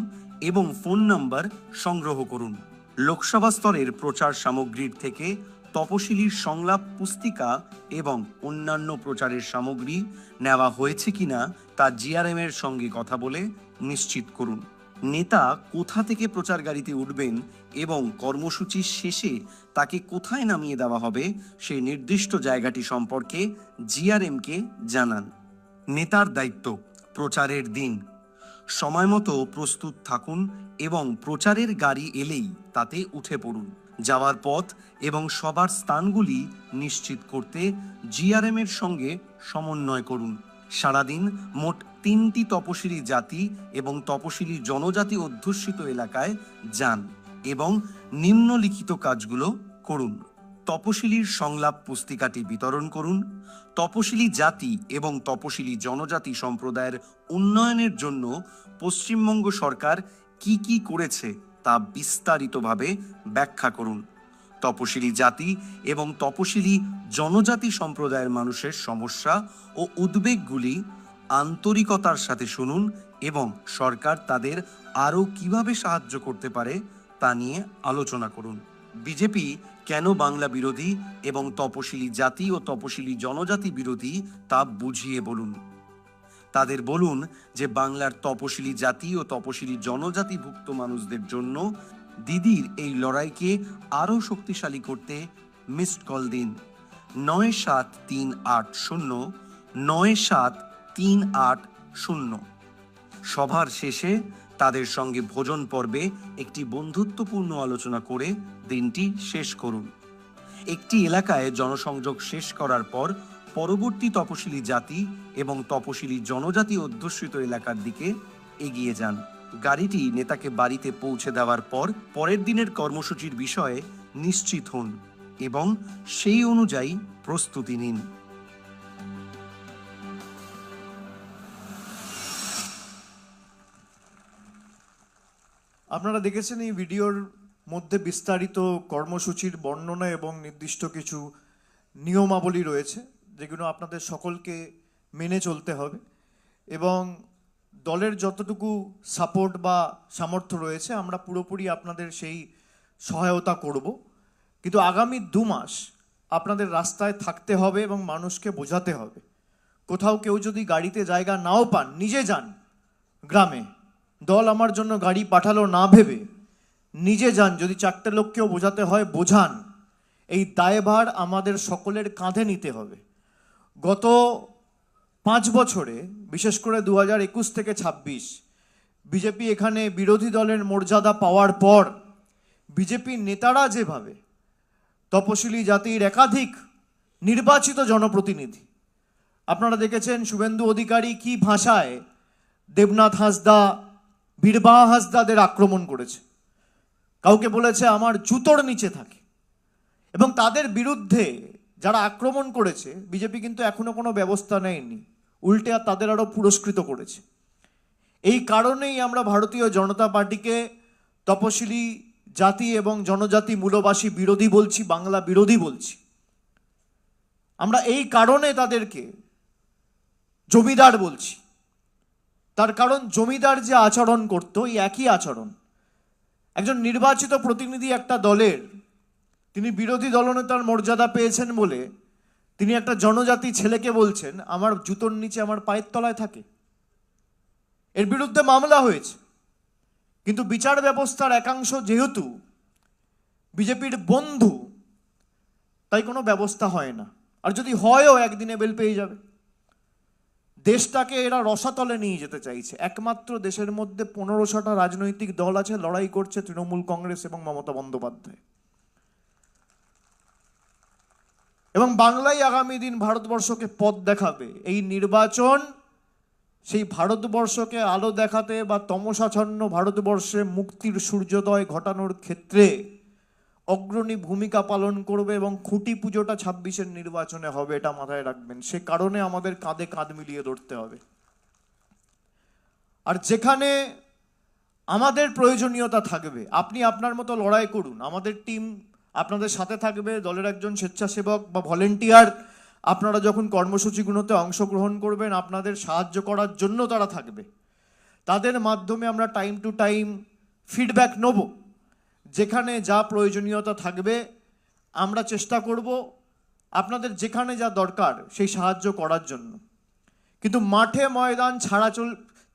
এবং ফোন নাম্বার সংগ্রহ করুন। লোকসভা স্তরের প্রচার সামগ্রীর থেকে তপশিলির সংলাপ পুস্তিকা এবং অন্যান্য প্রচারের সামগ্রী নেওয়া হয়েছে কিনা তা জিআরএম এর সঙ্গে কথা বলে নিশ্চিত করুন। নেতা কোথা থেকে প্রচার গাড়িতে উঠবেন এবং কর্মসূচির শেষে তাকে কোথায় নামিয়ে দেওয়া হবে সেই নির্দিষ্ট জায়গাটি সম্পর্কে জিআরএমকে জানান। নেতার দায়িত্ব: প্রচারের দিন সময়মতো প্রস্তুত থাকুন এবং প্রচারের গাড়ি এলেই তাতে উঠে পড়ুন। যাওয়ার পথ এবং সবার স্থানগুলি নিশ্চিত করতে জিআরএম এর সঙ্গে সমন্বয় করুন। সারাদিন মোট 3টি তপশিলি জাতি এবং তপশিলি জনজাতি অধ্যুষিত এলাকায় যান এবং নিম্নলিখিত কাজগুলো করুন। তপশিলির সংলাপ পুস্তিকাটি বিতরণ করুন। তপশিলি জাতি এবং তপশিলি জনজাতি সম্প্রদায়ের উন্নয়নের জন্য পশ্চিমবঙ্গ সরকার কি কি করেছে তা বিস্তারিতভাবে ব্যাখ্যা করুন। তপশিলি জাতি এবং তপশিলি জনজাতি সম্প্রদায়ের মানুষের সমস্যা ও উদ্বেগগুলি আন্তরিকতার সাথে শুনুন এবং সরকার তাদের আরও কিভাবে সাহায্য করতে পারে তা নিয়ে আলোচনা করুন। বিজেপি কেন বাংলা বিরোধী এবং তপশিলি জাতি ও তপশিলি জনজাতি বিরোধী তা বুঝিয়ে বলুন। তাদের বলুন যে বাংলার তপশিলি জাতি ও তপশিলি জনজাতিভুক্ত মানুষদের জন্য দিদির এই লড়াইকে আরও শক্তিশালী করতে মিসড কল দিন ৯৭৩৮০ ৯৭৩৮০। সভার শেষে তাদের সঙ্গে ভোজন পর্বে একটি বন্ধুত্বপূর্ণ আলোচনা করে দিনটি শেষ করুন। একটি এলাকায় জনসংযোগ শেষ করার পর পরবর্তী তপশিলি জাতি এবং তপশিলি জনজাতি অধ্যুষিত এলাকার দিকে এগিয়ে যান। গাড়িটি নেতাকে বাড়িতে পৌঁছে দেওয়ার পর পরের দিনের কর্মসূচির বিষয়ে নিশ্চিত হন এবং সেই অনুযায়ী প্রস্তুতি নিন। আপনারা দেখেছেন এই ভিডিওর মধ্যে বিস্তারিত কর্মসূচির বর্ণনা এবং নির্দিষ্ট কিছু নিয়মাবলী রয়েছে যেগুলো আপনাদের সকলকে মেনে চলতে হবে এবং দলের যতটুকু সাপোর্ট বা সামর্থ্য রয়েছে আমরা পুরোপুরি আপনাদের সেই সহায়তা করব। কিন্তু আগামী 2 মাস আপনাদের রাস্তায় থাকতে হবে এবং মানুষকে বোঝাতে হবে। কোথাও কেউ যদি গাড়িতে জায়গা নাও পান, নিজে যান গ্রামে। দল আমার জন্য গাড়ি পাঠালো না ভেবে নিজে যান। যদি 4টে লোককেও বোঝাতে হয় বোঝান। এই দায়ভার আমাদের সকলের কাঁধে নিতে হবে। গত 5 বছরে, বিশেষ করে 2021 থেকে 26, বিজেপি এখানে বিরোধী দলের মর্যাদা পাওয়ার পর বিজেপির নেতারা যেভাবে তপশিলি জাতির একাধিক নির্বাচিত জনপ্রতিনিধি, আপনারা দেখেছেন শুভেন্দু অধিকারী কি ভাষায় দেবনাথ হাঁসদা, বীরবাহা হাঁসদাদের আক্রমণ করেছে। কাউকে বলেছে আমার জুতোর নিচে থাকে। এবং তাদের বিরুদ্ধে যারা আক্রমণ করেছে বিজেপি কিন্তু এখনো কোনো ব্যবস্থা নেয়নি, উল্টে আর তাদের আরও পুরস্কৃত করেছে। এই কারণেই আমরা ভারতীয় জনতা পার্টিকে তপশিলি জাতি এবং জনজাতি মূলবাসী বিরোধী বলছি, বাংলা বিরোধী বলছি। আমরা এই কারণে তাদেরকে জমিদার বলছি। তার কারণ জমিদার যে আচরণ করত, এই একই আচরণ একজন নির্বাচিত প্রতিনিধি একটা দলের, তিনি বিরোধী দলনেতার মর্যাদা পেয়েছেন বলে তিনি একটা জনজাতি ছেলেকে বলছেন আমার জুতোর নিচে আমার পায়ের তলায় থাকে। এর বিরুদ্ধে মামলা হয়েছে, কিন্তু বিচার ব্যবস্থার একাংশ যেহেতু বিজেপির বন্ধু, তাই কোনো ব্যবস্থা হয় না। আর যদি হয়ও একদিনে বেল পেয়ে যাবে। দেশটাকে এরা রসাতলে নিয়ে যেতে চাইছে। একমাত্র দেশের মধ্যে 1500টা রাজনৈতিক দল আছে, লড়াই করছে তৃণমূল কংগ্রেস এবং মমতা বন্দ্যোপাধ্যায়। এবং বাংলাই আগামী দিন ভারতবর্ষকে পথ দেখাবে। এই নির্বাচন সেই ভারতবর্ষকে আলো দেখাতে বা তমসাচ্ছন্ন ভারতবর্ষে মুক্তির সূর্যোদয় ঘটানোর ক্ষেত্রে অগ্রণী ভূমিকা পালন করবে এবং খুঁটি পুজোটা 26-এর নির্বাচনে হবে, এটা মাথায় রাখবেন। সে কারণে আমাদের কাঁধে কাঁধ মিলিয়ে ধরতে হবে। আর যেখানে আমাদের প্রয়োজনীয়তা থাকবে আপনি আপনার মতো লড়াই করুন, আমাদের টিম আপনাদের সাথে থাকবে। দলের একজন স্বেচ্ছাসেবক বা ভলেন্টিয়ার আপনারা যখন কর্মসূচিগুলোতে অংশগ্রহণ করবেন আপনাদের সাহায্য করার জন্য তারা থাকবে। তাদের মাধ্যমে আমরা টাইম টু টাইম ফিডব্যাক নেব। যেখানে যা প্রয়োজনীয়তা থাকবে আমরা চেষ্টা করব আপনাদের যেখানে যা দরকার সেই সাহায্য করার জন্য। কিন্তু মাঠে ময়দান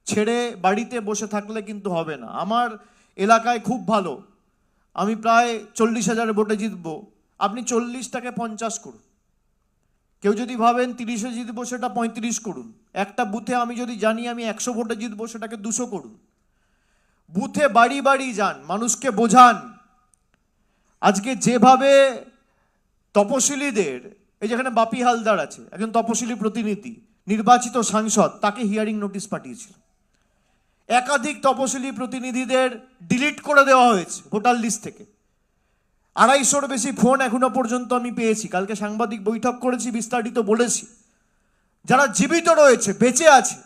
ছেড়ে বাড়িতে বসে থাকলে কিন্তু হবে না। আমার এলাকায় খুব ভালো, আমি প্রায় 40,000 ভোটে জিতবো, আপনি 40টাকে 50 করুন। কেউ যদি ভাবেন 30-এ জিতবো, সেটা 35 করুন। একটা বুথে আমি যদি জানি আমি 100 ভোটে জিতবো, সেটাকে 200 করুন। বুথে বাড়ি বাড়ি যান, মানুষকে বোঝান। আজকে যেভাবে তপশিলীদের, এই যেখানে বাপি হালদার আছে, একজন তপশিলী প্রতিনিধি, নির্বাচিত সাংসদ, তাকে হিয়ারিং নোটিশ পাঠিয়েছিল। একাধিক তপশিলী প্রতিনিধিদের ডিলিট করে দেওয়া হয়েছে ভোটার লিস্ট থেকে। 250-র বেশি ফোন এখনো পর্যন্ত আমি পেয়েছি। কালকে সাংবাদিক বৈঠক করেছি, বিস্তারিত বলেছি। যারা জীবিত রয়েছে, বেঁচে আছে,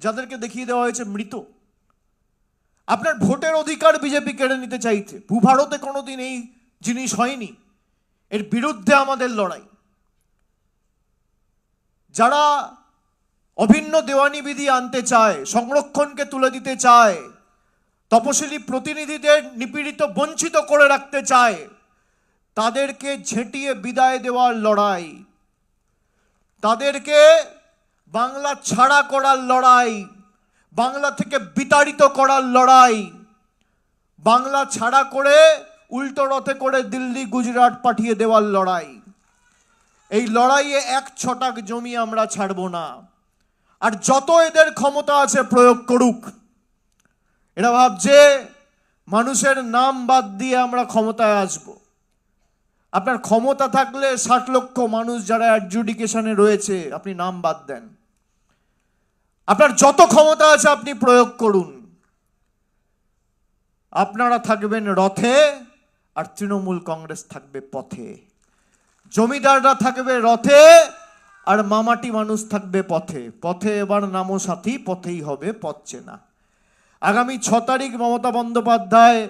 যাদেরকে দেখিয়ে দেওয়া হয়েছে মৃত। আপনার ভোটের অধিকার বিজেপি কেড়ে নিতে চাইছে। ভূভারতে কোনোদিন এই জিনিস হয়নি। এর বিরুদ্ধে আমাদের লড়াই। যারা অভিন্ন দেওয়ানি বিধি আনতে চায়, সংরক্ষণকে তুলে দিতে চায়, তপশিলি প্রতিনিধিদের নিপীড়িত বঞ্চিত করে রাখতে চায়, তাদেরকে ঝেঁটিয়ে বিদায় দেওয়ার লড়াই, তাদেরকে বাংলা ছাড়া করার লড়াই, বাংলা থেকে বিতাড়িত করার লড়াই, বাংলা ছাড়া করে উল্টো রথে করে দিল্লি গুজরাট পাঠিয়ে দেওয়ার লড়াই। এই লড়াইয়ে 1 ছটাক জমি আমরা ছাড়ব না। আর যত এদের ক্ষমতা আছে প্রয়োগ করুক। এরা ভাবছে মানুষের নাম বাদ দিয়ে আমরা ক্ষমতায় আসব। আপনার ক্ষমতা থাকলে 60 লক্ষ মানুষ যারা অ্যাডজুডিকেশনে রয়েছে আপনি নাম বাদ দেন। আপনার যত ক্ষমতা আছে আপনি প্রয়োগ করুন। আপনারা থাকবেন রথে আর তৃণমূল কংগ্রেস থাকবে পথে। জমিদাররা থাকবে রথে আর মামাটি মানুষ থাকবে পথে। পথে এবার নামো সাথী, পথেই হবে পথ চেনা। আগামী 6 তারিখ মমতা বন্দ্যোপাধ্যায়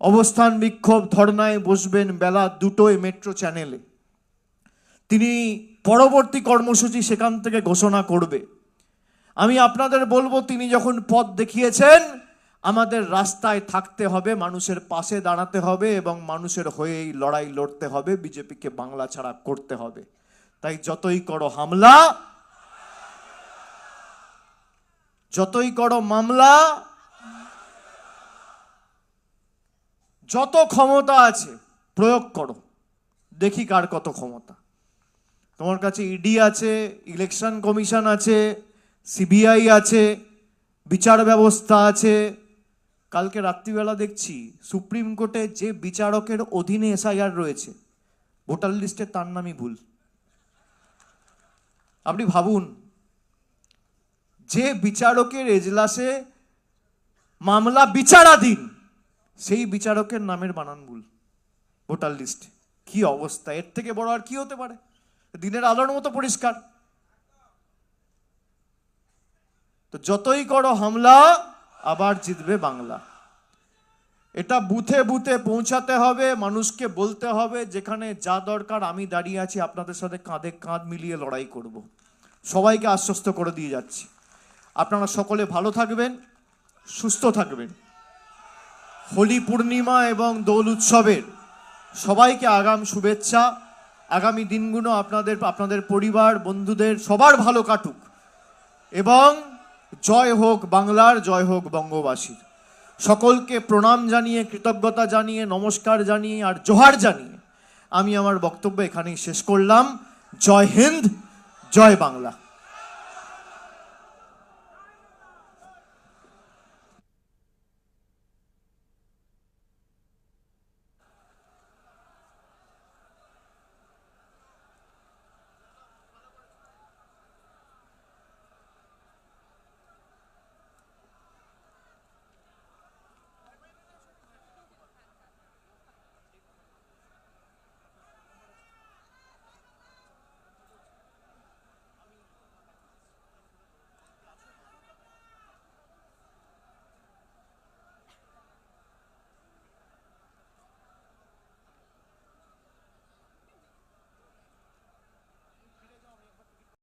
অবস্থান বিক্ষোভ ধর্নায় বসবেন বেলা 2টোয় মেট্রো চ্যানেলে। তিনি পরবর্তী কর্মসূচি সেখান থেকে ঘোষণা করবে। আমি আপনাদের বলবো, তিনি যখন পথ দেখিয়েছেন, আমাদের রাস্তায় থাকতে হবে, মানুষের পাশে দাঁড়াতে হবে এবং মানুষের হয়েই লড়াই লড়তে হবে। বিজেপিকে বাংলা ছাড়া করতে হবে। তাই যতই করো হামলা, যতই করো মামলা, যত ক্ষমতা আছে প্রয়োগ করো। দেখি কার কত ক্ষমতা। তোমার কাছে ইডি আছে, ইলেকশন কমিশন আছে, সিবিআই আছে, বিচার ব্যবস্থা আছে। কালকে রাত্রিবেলা দেখছি সুপ্রিম কোর্টে যে বিচারকের অধীনে এসআইআর রয়েছে, ভোটার লিস্টে তার নামই ভুল। আপনি ভাবুন, যে বিচারকের এজলাসে মামলা বিচারাধীন, সেই বিচারকের নামের বানান ভুল ভোটার লিস্টে। কি অবস্থা! এর থেকে বড় আর কি হতে পারে? দিনের আলোর মতো পরিষ্কার। তো যতই করো হামলা, আবার জিতবে বাংলা। এটা বুথে বুথে পৌঁছাতে হবে। মানুষকে বলতে হবে যেখানে যা দরকার আমি দাঁড়িয়ে আছি, আপনাদের সাথে কাঁধে কাঁধ মিলিয়ে লড়াই করব। সবাইকে আশ্বস্ত করে দিয়ে যাচ্ছি। আপনারা সকলে ভালো থাকবেন, সুস্থ থাকবেন। হোলি পূর্ণিমা এবং দোল উৎসবের সবাইকে আগাম শুভেচ্ছা। আগামী দিনগুলো আপনাদের পরিবার, বন্ধুদের সবার ভালো কাটুক এবং জয় হোক বাংলার, জয় হোক বঙ্গবাসীর। সকলকে প্রণাম জানিয়ে, কৃতজ্ঞতা জানিয়ে, নমস্কার জানিয়ে আর জোহার জানিয়ে আমি আমার বক্তব্য এখানেই শেষ করলাম। জয় হিন্দ, জয় বাংলা।